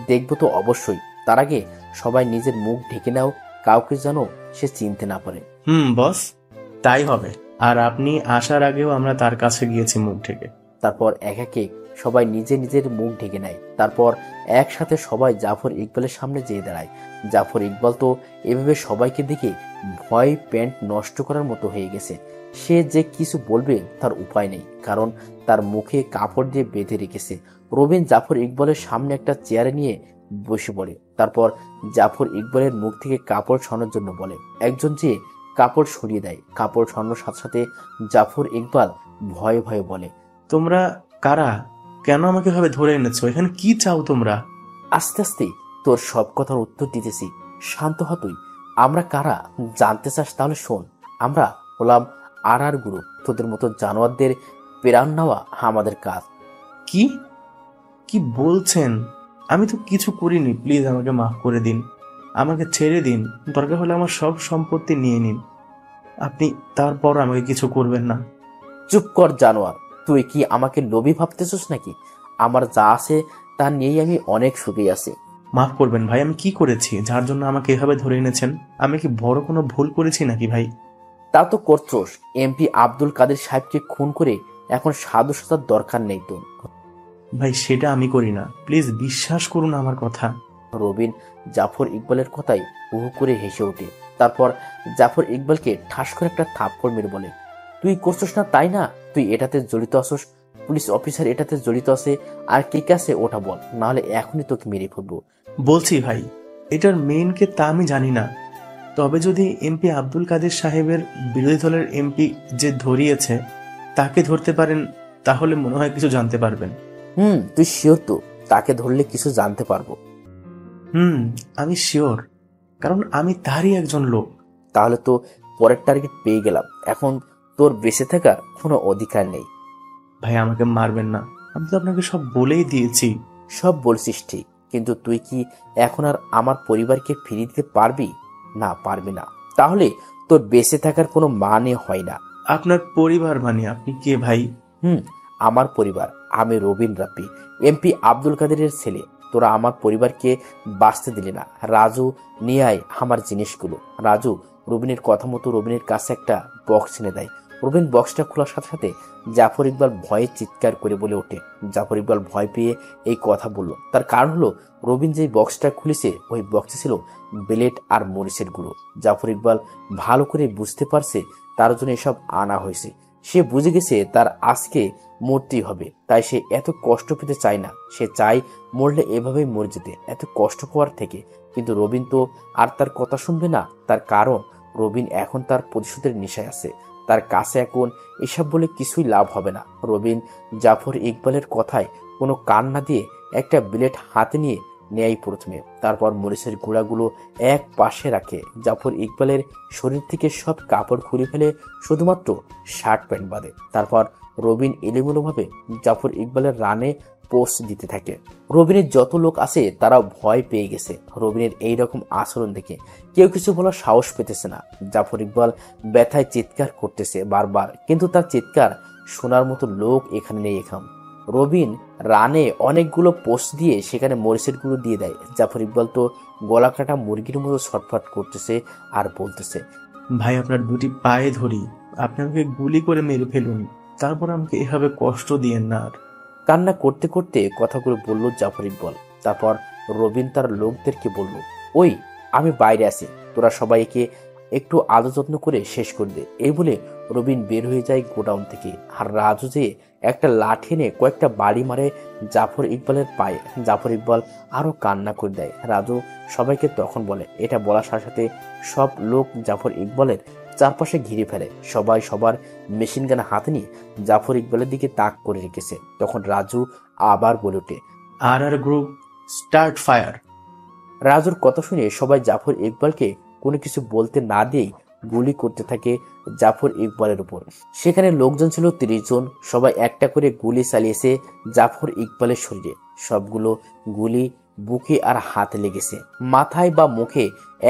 দেখবো তো অবশ্যই। তার আগে সবাই নিজের মুখ ঢেকে নাও, কাউকে যেন সে চিনতে না পারে। বস, তাই হবে। আর আপনি আসার আগেও আমরা তার কাছে গিয়েছি মুখ ঢেকে। তারপর এক একে সবাই নিজের মুখ ঢেকে নেয়। তারপর একসাথে সবাই জাফর ইকবালের সামনে যেয়ে দাঁড়ায়। জাফর ইকবাল তো এভাবে সবাইকে দেখে ভয় প্যান্ট নষ্ট করার মতো হয়ে গেছে। সে যে কিছু বলবে তার উপায় নেই, কারণ তার মুখে কাপড় দিয়ে বেঁধে রেখেছে। রবিন জাফর ইকবালের সামনে একটা চেয়ারে নিয়ে বসে পড়ে। তারপর জাফর ইকবালের মুখ থেকে কাপড় সরানোর জন্য বলে। একজন যে কাপড় সরিয়ে দেয়। কাপড় সরানোর সাথে সাথে জাফর ইকবাল ভয়ে ভয়ে বলে, তোমরা কারা? কেন আমাকে ভাবে ধরে এনেছো? এখানে কি চাও তোমরা? আস্তে আস্তে তোর সব কথার উত্তর দিতেছি, শান্ত হ তুই। আমরা কারা জানতে চাস? তাহলে শোন, আমরা হলাম আর গুরু। তোদের মতো জানোয়ারদের প্রাণ নেওয়া আমাদের কাজ। কি কি বলছেন? আমি তো কিছু করিনি, প্লিজ আমাকে মাফ করে দিন, আমাকে ছেড়ে দিন, দরকার হলে আমার সব সম্পত্তি নিয়ে নিন, আপনি তারপর আমাকে কিছু করবেন না। চুপ কর জানোয়ার, তুই কি আমাকে লোভী ভাবতেছিস নাকি? আমার যা আছে তা নিয়েই আমি অনেক সুখী আছি। মাফ করবেন ভাই, আমি কি করেছি যার জন্য আমাকে এভাবে ধরে এনেছেন? আমি কি বড় কোনো ভুল করেছি নাকি ভাই? তা তো করছোস। এমপি আব্দুল কাদের সাহেবকে খুন করে এখন সাধু সাজার দরকার নেই তোর। ভাই সেটা আমি করি না, প্লিজ বিশ্বাস করুন আমার কথা। রবিন জাফর ইকবালের কথাই উহু করে হেসে ওঠে। তারপর জাফর ইকবালকে ঠাস করে একটা থাপ্পড় মেরে বলে, তুই করছিস না তাই না? তুই এটাতে জড়িত আসোস, পুলিশ অফিসার এটাতে জড়িত আছে, আর কে কাছে ওটা বল, নাহলে এখনই তোকে মেরে ফেলবো। বলছি ভাই, এটার মেইন কে তা আমি জানি না, তবে যদি এমপি আব্দুল কাদের সাহেবের বিরোধী দলের এমপি যে ধরিয়েছে তাকে ধরতে পারেন, তাহলে মনে হয় কিছু জানতে পারবেন। তুই শিওর তো তাকে ধরলে কিছু জানতে পারবো? আমি শিওর, কারণ আমি তারই একজন লোক। তাহলে তো পরের টার্গেট পেয়ে গেলাম। এখন তোর বেঁচে থাকার কোনো অধিকার নেই। ভাই আমাকে মারবেন না, আমি তো আপনাকে সব বলেই দিয়েছি। সব বলছিস ঠিক, কিন্তু তুই কি এখন আর আমার পরিবারকে ফিরিয়ে দিতে পারবি? না, পারবি না। তাহলে তোর বেঁচে থাকার কোনো মানে হয় না। আপনার পরিবার মানে আপনি কে ভাই? আমার পরিবার, আমি রবিন রাব্বি, এমপি আব্দুল কাদেরের ছেলে। তোরা আমার পরিবারকে বাঁচতে দিলে না। রাজু, নিয়ে আয় আমার জিনিসগুলো। রাজু রবিনের কথা মতো রবিনের কাছে একটা বক্স এনে দেয়। রবিন বক্সটা খোলার সাথে সাথে জাফর ইকবাল ভয়ে চিৎকার করে বলে ওঠে। জাফর ইকবাল ভয় পেয়ে এই কথা বলল, তার কারণ হলো রবিন যে বক্সটা খুলেছে ওই বক্সে ছিল ব্লেড আর মরিচের গুঁড়ো। জাফর ইকবাল ভালো করে বুঝতে পারছে তার জন্য এসব আনা হয়েছে। সে বুঝে গেছে তার আজকে মরতেই হবে, তাই সে এত কষ্ট পেতে চায় না। সে চায় মরলে এভাবেই মরে যেতে, এত কষ্ট পাওয়ার থেকে। কিন্তু রবিন তো আর তার কথা শুনবে না। তার কারণ রবিন এখন তার প্রতিশোধের নেশায় আছে। তার কাছে এখন এসব বলে কিছুই লাভ হবে না। রবিন জাফর ইকবালের কথায় কোনো কান না দিয়ে একটা ব্লেড হাতে নিয়ে নেয় প্রথমে, তারপর মরিচের গুঁড়াগুলো এক পাশে রাখে। জাফর ইকবালের শরীর থেকে সব কাপড় খুলে ফেলে, শুধুমাত্র শার্ট প্যান্ট বাঁধে। তারপর রবিন এলোমেলোভাবে জাফর ইকবালের রানে পোস্ট দিতে থাকে। রবিনের যত লোক আছে তারা ভয় পেয়ে গেছে রবিনের এইরকম আচরণ দেখে। কেউ কিছু বলার সাহস পেতেছে না। জাফর ইকবাল ব্যথায় চিৎকার করতেছে বারবার, কিন্তু তার চিৎকার শোনার মতো লোক এখানে নেই। এখন রবিন রানে অনেকগুলো পোস্ট দিয়ে সেখানে মরিচের গুঁড়ো দিয়ে দেয়। জাফর ইকবাল তো গলা কাটা মুরগির মতো ছটফট করতেছে আর বলতেছে, ভাই আপনার দুটি পায়ে ধরি, আপনি আমাকে গুলি করে মেরে ফেলুন, তারপর আমাকে এভাবে কষ্ট দিয়েন না আর। কান্না করতে করতে কথাগুলো বলল জাফর ইকবাল। তারপর রবিন তার লোকদেরকে বলল, ওই আমি বাইরে আছি, তোরা সবাইকে একটু আদর যত্ন করে শেষ করে দে। এই বলে রবিন বের হয়ে যায় গোডাউন থেকে। আর রাজু যে একটা লাঠি এনে কয়েকটা বাড়ি মারে জাফর ইকবালের পায়ে। জাফর ইকবাল আরো কান্না করে দেয়। রাজু সবাইকে তখন বলে, এটা বলার সাথে সাথে সব লোক জাফর ইকবালের চারপাশে ঘিরে ফেলে। সবাই সবার মেশিন গান হাতে নিয়ে জাফর ইকবালের দিকে তাক করে রেখেছে। তখন রাজু আবার বলে ওঠে, আর গ্রুপ স্টার্ট ফায়ার। রাজুর কথা শুনে সবাই জাফর ইকবালকে কোনো কিছু বলতে না দিয়েই গুলি করতে থাকে জাফর ইকবালের উপর। সেখানে লোকজন ছিল 30 জন। সবাই একটা করে গুলি চালিয়েছে জাফর ইকবালের শরীরে। সবগুলো গুলি বুকে আর হাতে লেগেছে, মাথায় বা মুখে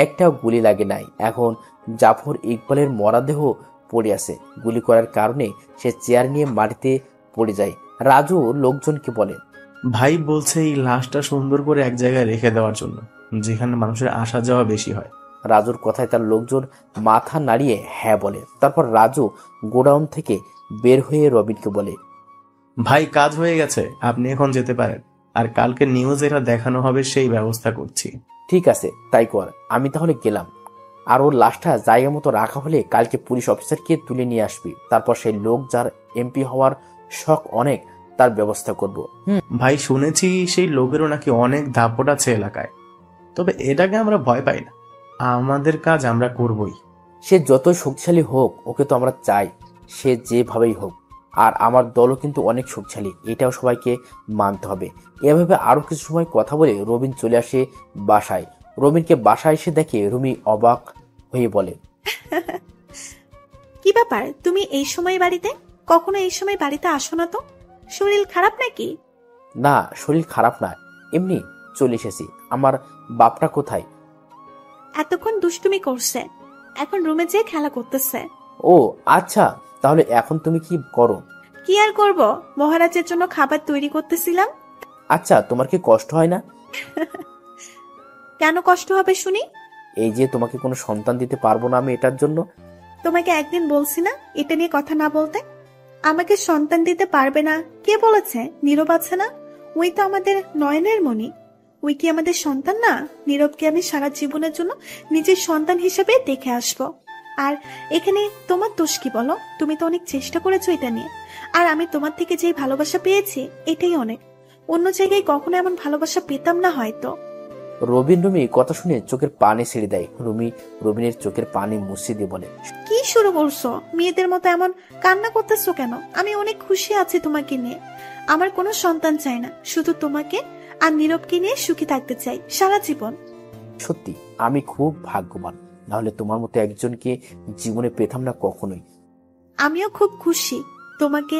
একটাও গুলি লাগে নাই। এখন জাফর ইকবালের মরাদেহ পড়ে আছে। গুলি করার কারণে সে চেয়ার নিয়ে মাটিতে পড়ে যায়। রাজু লোকজনকে বলে, ভাই বলছে এই লাশটা সুন্দর করে এক জায়গায় রেখে দেওয়ার জন্য, যেখানে মানুষের আসা যাওয়া বেশি হয়। রাজুর কথায় তার লোকজন মাথা নাড়িয়ে হ্যাঁ বলে। তারপর রাজু গোডাউন থেকে বের হয়ে রবিনকে বলে, ভাই কাজ হয়ে গেছে, আপনি এখন যেতে পারেন, আর কালকে নিউজ এটা দেখানো হবে সেই ব্যবস্থা করছি। ঠিক আছে তাই কর, আমি তাহলে গেলাম। আর ওর লাশটা জায়গা মতো রাখা হলে কালকে পুলিশ অফিসারকে তুলে নিয়ে আসবি। তারপর সেই লোক যার এমপি হওয়ার শখ অনেক, তার ব্যবস্থা করব। ভাই শুনেছি সেই লোকেরও নাকি অনেক দাপট আছে এলাকায়, তবে এটাকে আমরা ভয় পাই না, আমাদের কাজ আমরা করবই। সে যতই শক্তিশালী হোক, ওকে তো আমরা চাই, সে যেভাবেই হোক। আর আমার দলও কিন্তু অনেক শক্তিশালী, এটাও সবাইকে মানতে হবে। এভাবে আরো কিছু সময় কথা বলে রবিন চলে আসে বাসায়। রবিনকে বাসায় এসে দেখে রুমি অবাক হয়ে বলে, কি ব্যাপার, তুমি এই সময় বাড়িতে? কখনো এই সময় বাড়িতে আসো না তো, শরীর খারাপ নাকি? না শরীর খারাপ না, এমনি চলে এসেছি। আমার বাপটা কোথায়? এতক্ষণ দুষ্টুমি করছে, এখন রুমে যেয়ে খেলা করতেছে। ও আচ্ছা, তাহলে এখন তুমি কি করো? কি আর করব, মহারাজের জন্য খাবার তৈরি করতেছিলাম। আচ্ছা, তোমার কি কষ্ট হয় না? কেন কষ্ট হবে শুনি? এই যে তোমাকে কোনো সন্তান দিতে পারবো না আমি, এটার জন্য। তোমাকে একদিন বলছি না এটা নিয়ে কথা না বলতে? আমাকে সন্তান দিতে পারবে না কে বলেছে? নীরব আছে না, ওই তো আমাদের নয়নের মণি। ওই কি আমাদের সন্তান না? নীরবকে আমি সারা জীবনের জন্য নিজের সন্তান হিসেবে দেখে আসবো। আর এখানে তোমার দোষ কি বলো? তুমি তো অনেক চেষ্টা করেছো এটা নিয়ে, আর আমি তোমার থেকে যে ভালোবাসা পেয়েছি এটাই অনেক। অন্য জায়গায় কখনো এমন ভালোবাসা পেতাম না হয়তো। রুমি কথা শুনে চোখের পানি ছেড়ে দেয়। রবিনের চোখের পানি মুছিয়ে দিয়ে বলে, কি শুরু করছো? মেয়েদের মতো এমন কান্না করতেছো কেন? আমি অনেক খুশি আছি তোমাকে নিয়ে। আমার কোনো সন্তান চাই না, শুধু তোমাকে আর নীরবকে নিয়ে সুখী থাকতে চাই সারা জীবন। সত্যি আমি খুব ভাগ্যবান, নাহলে তোমার মতো একজনকে জীবনে পেতাম না কখনোই। আমিও খুব খুশি তোমাকে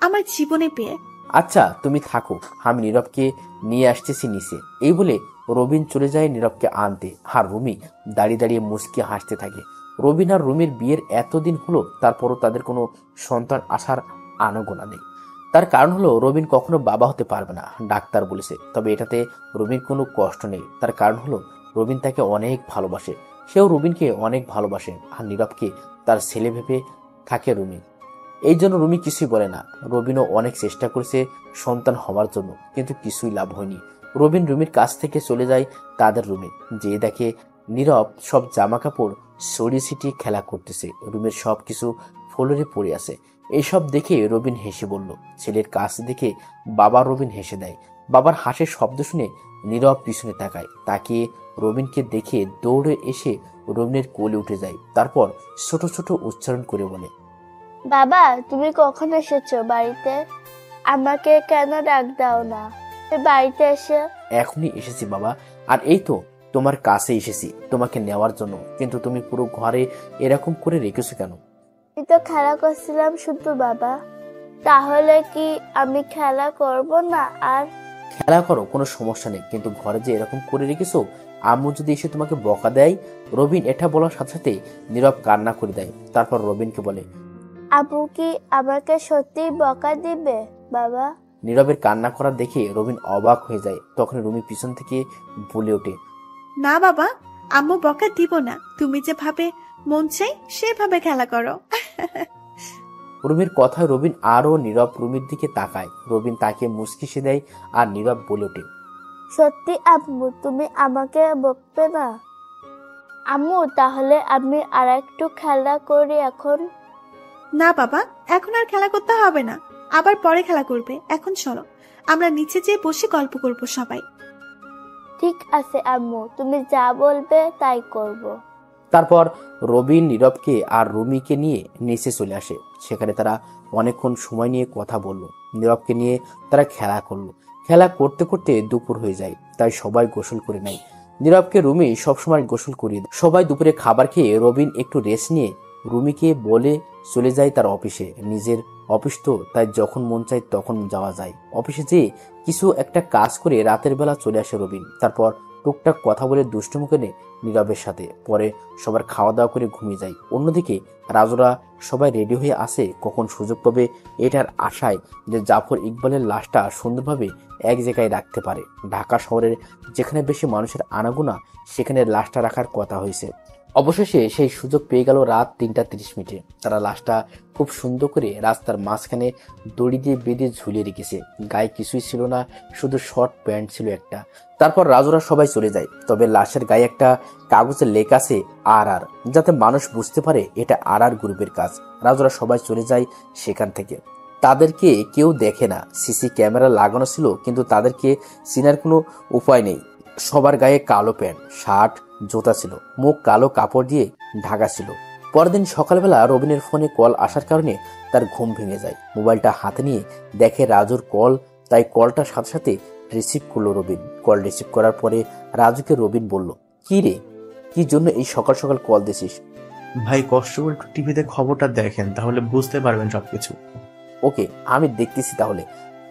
আমার জীবনে পেয়ে। আচ্ছা তুমি থাকো, আমি নীরবকে নিয়ে আসতেছি নিচে। এই বলে রবিন চলে যায় নীরবকে আনতে। আর রুমি দাঁড়িয়ে দাঁড়িয়ে মুচকি হাসতে থাকে। রবিন আর রুমির বিয়ের এতদিন হলো, তারপরও তাদের কোনো সন্তান আসার আনাগোনা নেই। তার কারণ হলো রবিন কখনো বাবা হতে পারবে না, ডাক্তার বলেছে। তবে এটাতে রবির কোনো কষ্ট নেই। তার কারণ হলো রবিন তাকে অনেক ভালোবাসে, সেও রবিনকে অনেক ভালোবাসে। আর নীরবকে তার ছেলে ভেবে থাকে রুমি। এই জন্য রুমি কিছুই বলে না। রবিনও অনেক চেষ্টা করেছে সন্তান হওয়ার জন্য, কিন্তু কিছুই লাভ হয়নি। রবিন রুমির কাছ থেকে চলে যায় তাদের রুমে, যে দেখে নীরব সব জামা কাপড় সরিয়ে ছিটিয়ে খেলা করতেছে। রুমের সব কিছু ফ্লোরে পড়ে আছে। এইসব দেখে রবিন হেসে বলল। ছেলের কাছ দেখে বাবা রবিন হেসে দেয়। বাবার হাসির শব্দ শুনে নীরব পিছনে তাকায়। তাকিয়ে রবিনকে দেখে দৌড়ে এসে রবিনের কোলে উঠে যায়। তারপর ছোট ছোট উচ্চারণ করে বলে, বাবা তুমি কখন এসেছো বাড়িতে? আমাকে কেন ডাক দাও না? এই বাড়িতে এসে? এখনই এসেছি বাবা, আর এই তো তোমার কাছে এসেছি তোমাকে নেওয়ার জন্য, কিন্তু তুমি পুরো ঘরে এরকম করে রেখেছো কেন? আমি তো খেলা করছিলাম শুধু বাবা। তাহলে কি আমি খেলা করব না আর? খেলা করো, কোনো সমস্যা নেই, কিন্তু ঘরে যে এরকম করে রেখেছো, আম্মু যদি এসে তোমাকে বকা দেয়। রবিন এটা বলার সাথে সাথে নীরব কান্না করে দেয়। তারপর রবিনকে বলে, আবু কি আমাকে সত্যি বকা দিবে বাবা? নীরবের কান্না করা দেখে রবিন অবাক হয়ে যায়। তখন রুমি পিছন থেকে বলে ওঠে, না বাবা, আম্মু বকা দিব না, তুমি যেভাবে মন চাই সেভাবে খেলা করো। রুমির কথায় রবিন আরো নীরব রুমির দিকে তাকায়। রবিন তাকে মুচকি সে দেয় আর নীরব বলে ওঠে, সত্যি আম্মু তুমি আমাকে বকবে না? আম্মু তাহলে আমি আর একটু খেলা করি এখন। না বাবা, এখন আর খেলা করতে হবে না, আবার পরে খেলা করবে। এখন চলো আমরা নিচে যেয়ে বসে গল্প করব সবাই। ঠিক আছে আম্মু, তুমি যা বলবে তাই করব। তারপর রবিন নীরবকে আর রুমিকে নিয়ে নিচে চলে আসে। সেখানে তারা অনেকক্ষণ সময় নিয়ে কথা বলল। নীরবকে নিয়ে তারা খেলা করলো। খেলা করতে করতে দুপুর হয়ে যায়, তাই সবাই গোসল করে নেয়। নীরবকে রুমি সবসময় গোসল করিয়ে দেয়। সবাই দুপুরে খাবার খেয়ে রবিন একটু রেস্ট নিয়ে রুমিকে বলে চলে যায় তার অফিসে। নিজের অফিস তো, তাই যখন মন চায় তখন যাওয়া যায়। অফিসে যেয়ে কিছু একটা কাজ করে রাতের বেলা চলে আসে রবিন। তারপর টুকটাক কথা বলে দুষ্টুমি করে নীরবের সাথে। পরে সবার খাওয়া দাওয়া করে ঘুমিয়ে যায়। অন্যদিকে রাজুরা সবাই রেডি হয়ে আসে কখন সুযোগ পাবে, এটার আশায় যে জাফর ইকবালের লাশটা সুন্দরভাবে এক জায়গায় রাখতে পারে। ঢাকা শহরের যেখানে বেশি মানুষের আনাগোনা, সেখানে লাশটা রাখার কথা হয়েছে। অবশেষে সেই সুযোগ পেয়ে গেল রাত 3:30। তারা লাশটা খুব সুন্দর করে রাস্তার মাঝখানে দড়ি দিয়ে বেঁধে ঝুলিয়ে রেখেছে। গায়ে কিছুই ছিল না, শুধু শর্ট প্যান্ট ছিল একটা। তারপর রাজুরা সবাই চলে যায়, তবে লাশের গায়ে একটা কাগজে লেখা আছে আর, যাতে মানুষ বুঝতে পারে এটা আর গ্রুপের কাজ। রাজুরা সবাই চলে যায় সেখান থেকে। তাদেরকে কেউ দেখে না। সিসি ক্যামেরা লাগানো ছিল, কিন্তু তাদেরকে চেনার কোনো উপায় নেই। সবার গায়ে কালো প্যান্ট, শার্ট, জুতা ছিল, মুখ কালো কাপড় দিয়ে ঢাকা ছিল। পরদিন সকালবেলা রবিনের ফোনে কল আসার কারণে তার ঘুম ভেঙে যায়। মোবাইলটা হাতে নিয়ে দেখে রাজুর কল, তাই কলটার সাথে সাথে রিসিভ করলো রবিন। কল রিসিভ করার পরে রাজুকে রবিন বলল, কি রে, কি জন্য এই সকাল সকাল কল দিছিস? ভাই কষ্ট করে একটু টিভিতে খবরটা দেখেন, তাহলে বুঝতে পারবেন সবকিছু। ওকে, আমি দেখতেছি তাহলে।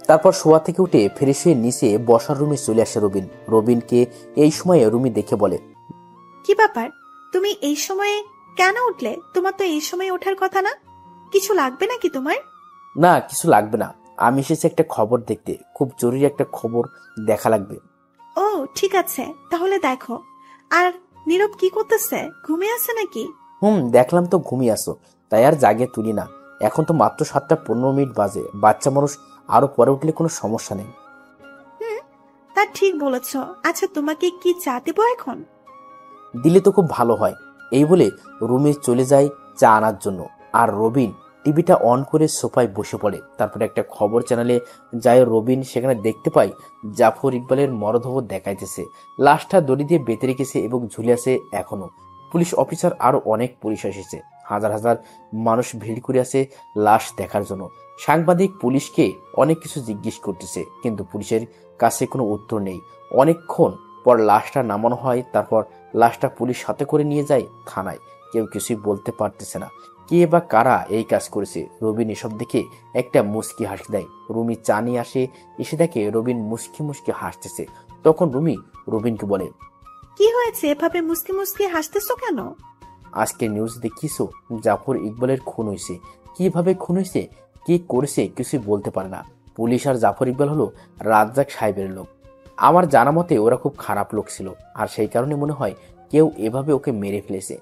তারপর শোয়া থেকে উঠে ফ্রেশ হয়ে নিচে বসার রুমে চলে আসে রবিন। রবিনকে এই সময়ে রুমি দেখে বলে, কি ব্যাপার, তুমি এই সময়ে কেন উঠলে? তোমার তো এই সময় ওঠার কথা না। কিছু লাগবে নাকি তোমার? না, কিছু লাগবে না, আমি এসেছি একটা খবর দেখতে, খুব জরুরি একটা খবর দেখা লাগবে। ও ঠিক আছে, তাহলে দেখো। আর নীরব কি করতেছে, ঘুমিয়ে আছে নাকি? দেখলাম তো ঘুমিয়ে আসো, তাই আর জাগে তুলি না। এখন তো মাত্র 7:15 বাজে, বাচ্চা মানুষ, আরো পরে উঠলে কোনো সমস্যা নেই। তা ঠিক বলেছ। আচ্ছা তোমাকে কি চা দেবো এখন? দিলে তো খুব ভালো হয়। এই বলে রুমে চলে যায় চা আনার জন্য। আর রবিন টিভিটা অন করে সোফায় বসে পড়ে। তারপরে একটা খবর চ্যানেলে যায় রবিন। সেখানে দেখতে পায় জাফর ইকবালের মরদেহ দেখাইতেছে। লাশটা দড়ি দিয়ে বেঁধে রেখেছে এবং ঝুলে আছে এখনো। পুলিশ অফিসার আরো অনেক পুলিশ এসেছে। হাজার হাজার মানুষ ভিড় করে আছে লাশ দেখার জন্য। সাংবাদিক পুলিশকে অনেক কিছু জিজ্ঞেস করতেছে, কিন্তু পুলিশের কাছে কোনো উত্তর নেই। অনেকক্ষণ পর লাশটা নামানো হয়। তারপর লাশটা পুলিশ সাথে করে নিয়ে যায় থানায়। কেউ কিছুই বলতে পারতেছে না কে বা কারা এই কাজ করেছে। রবিন এসব দেখে একটা মুচকি হাসি দেয়। রুমি চা নিয়ে এসে দেখে রবিন মুচকি মুচকি হাসতেছে। তখন রুমি রবিনকে বলে, কি হয়েছে, এভাবে মুসকি মুসকি হাসতেছো কেন? আজকে নিউজ দেখিছো, জাফর ইকবালের খুন হয়েছে। কিভাবে খুন হয়েছে, কে করেছে কিছুই বলতে পারে না। পুলিশ আর জাফর ইকবাল হলো রাজ্জাক সাহেবের লোক। আমার জানা মতে ওরা খুব খারাপ লোক ছিল, আর সেই কারণে মনে হয় কেউ এভাবে ওকে মেরে ফেলেছে।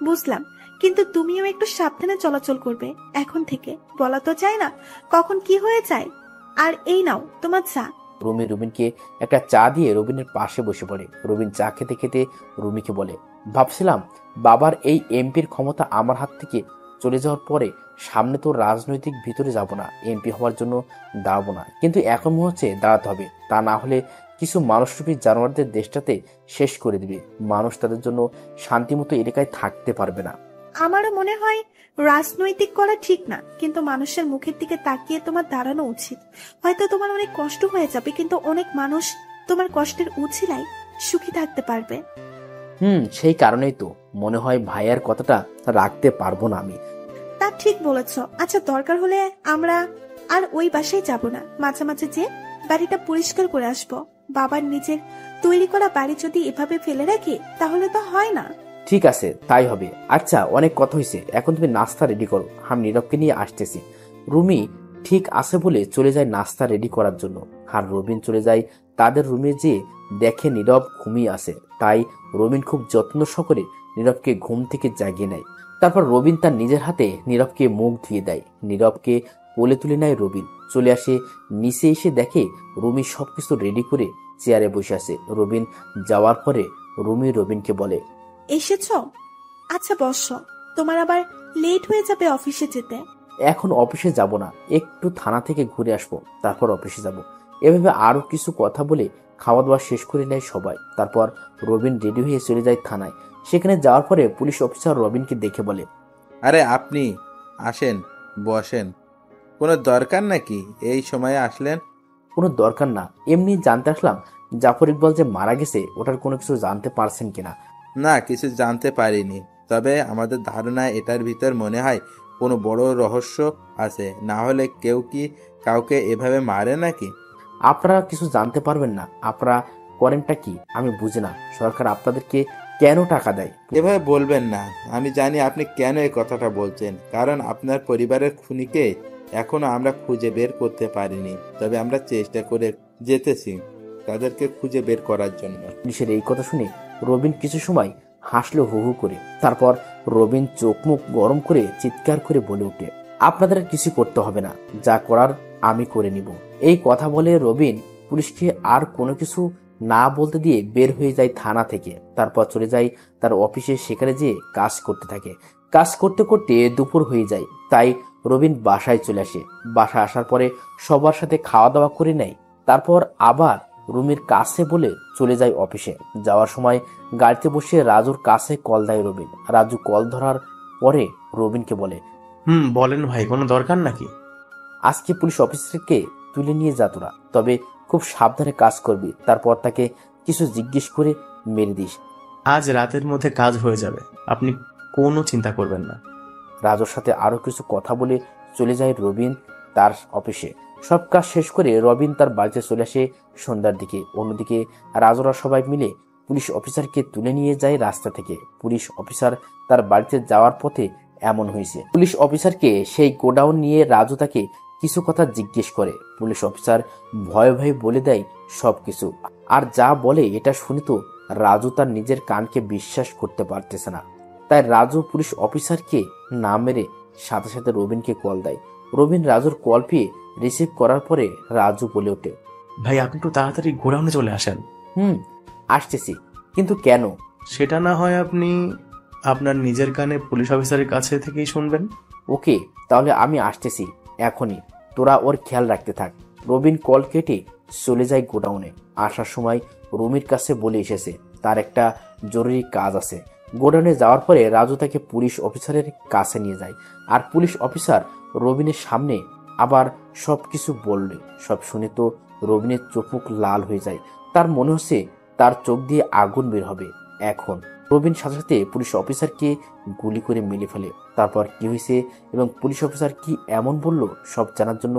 বুঝলাম, কিন্তু তুমিও একটু সাবধানে চলাচল করবে এখন থেকে। বলা তো যায় না কখন কি হয়ে যায়। আর এই নাও তোমার চা। রুমি রুবিনকে একটা চা দিয়ে রবিনের পাশে বসে পড়ে। রবিন চা খেতে খেতে রুমিকে বলে, ভাবছিলাম বাবার এই এমপির ক্ষমতা আমার হাত থেকে চলে যাওয়ার পরে সামনে তো রাজনৈতিক ভিতরে যাব না, এমপি হওয়ার জন্য দাঁড়াবো না, কিন্তু এখন মনে হচ্ছে দাঁড়াতে হবে। তা না হলে কিছু মানুষরূপী জানোয়ারদের দেশটাতে শেষ করে দিবে। মানুষ তাদের জন্য শান্তিমতো এলাকায় থাকতে পারবে না। আমারও মনে হয় রাজনৈতিক করা ঠিক না, কিন্তু মানুষের মুখের দিকে তাকিয়ে তোমার দাঁড়ানো উচিত। হয়তো তোমার অনেক কষ্ট হয়ে যাবে, কিন্তু অনেক মানুষ তোমার কষ্টের উছিলায় সুখী থাকতে পারবে। সেই কারণেই তো মনে হয় ভাইয়ার কথাটা রাখতে পারবো না আমি। তা ঠিক বলেছ। আচ্ছা, দরকার হলে আমরা আর ওই বাসায় যাব না, মাঝে মাঝে যে বাড়িটা পরিষ্কার করে আসবো। বাবার নিজের তৈরি করা বাড়ি যদি এভাবে ফেলে রাখি তাহলে তো হয় না। ঠিক আছে, তাই হবে। আচ্ছা, অনেক কথা হয়েছে, এখন তুমি নাস্তা রেডি করো, আমি নীরবকে নিয়ে আসতেছি। রুমি ঠিক আছে বলে চলে যায় নাস্তা রেডি করার জন্য, আর রবিন চলে যায় তাদের রুমে, যে দেখে নীরব ঘুমিয়ে আছে। তাই রবিন খুব যত্ন সহকারে নীরবকে ঘুম থেকে জাগিয়ে নেয়। তারপর রবিন তার নিজের হাতে নীরবকে মুখ ধুয়ে দেয়। নীরবকে কোলে তুলে নেয় রবিন। চলে আসে নিচে, এসে দেখে রুমি সবকিছু রেডি করে চেয়ারে বসে আছে। রবিন যাওয়ার পরে রুমি রবিনকে বলে, এসেছো? আচ্ছা বসো, তোমার আবার লেট হয়ে যাবে অফিসে যেতে। এখন অফিসে যাব না, একটু থানা থেকে ঘুরে আসবো, তারপর অফিসে যাব। এভাবে আরো কিছু কথা বলে খাওয়া দাওয়া শেষ করে নেয় সবাই। তারপর রবিন রেডি হয়ে চলে যায় থানায়। সেখানে যাওয়ার পরে পুলিশ অফিসার রবিনকে দেখে বলে, আরে আপনি আসেন, বসেন। কোনো দরকার নাকি এই সময়ে আসলেন? কোনো দরকার না, এমনি জানতে আসলাম জাফর ইকবাল যে মারা গেছে ওটার কোনো কিছু জানতে পারছেন কিনা। না, কিছু জানতে পারিনি, তবে আমাদের ধারণা এটার ভিতর মনে হয় কোনো বড় রহস্য আছে, না হলে কেউ কি কাউকে এভাবে মারে নাকি? আপনারা কিছু জানতে পারবেন না, আপনারা করেনটা কি আমি বুঝি না। সরকার আপনাদেরকে কেন টাকা দেয়? এভাবে বলবেন না, আমি জানি আপনি কেন এই কথাটা বলছেন, কারণ আপনার পরিবারের খুনিকে এখনো আমরা খুঁজে বের করতে পারিনি, তবে আমরা চেষ্টা করে যেতেছি তাদেরকে খুঁজে বের করার জন্য। পুলিশের এই কথা শুনে রবিন কিছু সময় হাসলো হু হু করে। তারপর রবিন চোখ মুখ গরম করে চিৎকার করে বলে ওঠে, আপনাদের কিছু করতে হবে না, যা করার আমি করে নিব। এই কথা বলে রবিন পুলিশকে আর কোনো কিছু না বলতে দিয়ে বের হয়ে যায় থানা থেকে। তারপর চলে যায় তার অফিসে, সেখানে যেয়ে কাজ করতে থাকে। কাজ করতে করতে দুপুর হয়ে যায়, তাই রবিন বাসায় চলে আসে। বাসায় আসার পরে সবার সাথে খাওয়া দাওয়া করে নেয়। তারপর আবার রুমির কাছে বলে চলে যায় অফিসে। যাওয়ার সময় গাড়িতে বসে রাজুর কাছে কল দেয় রবিন। রাজু কল ধরার পরে রবিনকে বলে, বলেন ভাই, কোনো দরকার নাকি? আজকে পুলিশ অফিসারকে তুলে নিয়ে যা তোরা, তবে খুব সাবধানে কাজ করবি। তারপর তাকে কিছু জিজ্ঞেস করে মেরে দিস। আজ রাতের মধ্যে কাজ হয়ে যাবে, আপনি কোনো চিন্তা করবেন না। রাজুর সাথে আরো কিছু কথা বলে চলে যায় রবিন তার অফিসে। সব কাজ শেষ করে রবিন তার বাড়িতে চলে আসে সন্ধ্যার দিকে। অন্যদিকে রাজুরা সবাই মিলে পুলিশ অফিসারকে তুলে নিয়ে যায় রাস্তা থেকে। পুলিশ অফিসার তার বাড়িতে যাওয়ার পথে এমন হয়েছে। পুলিশ অফিসারকে সেই গোডাউন নিয়ে রাজু তাকে কিছু কথা জিজ্ঞেস করে। পুলিশ অফিসার ভয়ে ভয়ে বলে দেয় সবকিছু। আর যা বলে এটা শুনে তো রাজু তার নিজের কানকে বিশ্বাস করতে পারতেছে না। তাই রাজু পুলিশ অফিসারকে না মেরে সাথে সাথে রবিনকে কল দেয়। রবিন রাজুর কল পেয়ে রিসিভ করার পরে রাজু বলে ওঠে, ভাই আপনি একটু তাড়াতাড়ি গোডাউনে চলে আসেন। আসতেছি, কিন্তু কেন? সেটা না হয় আপনি আপনার নিজের কানে পুলিশ অফিসারের কাছে থেকেই শুনবেন। ওকে, তাহলে আমি আসতেছি এখনই, তোরা ওর খেয়াল রাখতে থাক। রবিন কল কেটে চলে যায় গোডাউনে। আসার সময় রুমির কাছে বলে এসেছে তার একটা জরুরি কাজ আছে। গোডাউনে যাওয়ার পরে রাজু তাকে পুলিশ অফিসারের কাছে নিয়ে যায়। আর পুলিশ অফিসার রবিনের সামনে আবার সবকিছু বললে। সব শুনে তো রবিনের চোখ মুখ লাল হয়ে যায়। তার মনে হচ্ছে তার চোখ দিয়ে আগুন বের হবে। এখন রবিন সাথে সাথে পুলিশ অফিসারকে গুলি করে মেরে ফেলে। তারপর কি হয়েছে এবং পুলিশ অফিসার কি এমন বলল, সব জানার জন্য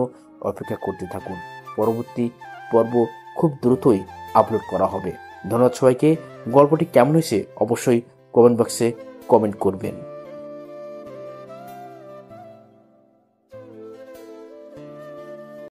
অপেক্ষা করতে থাকুন। পরবর্তী পর্ব খুব দ্রুতই আপলোড করা হবে। ধন্যবাদ সবাইকে। গল্পটি কেমন হয়েছে অবশ্যই কমেন্ট বক্সে কমেন্ট করবেন।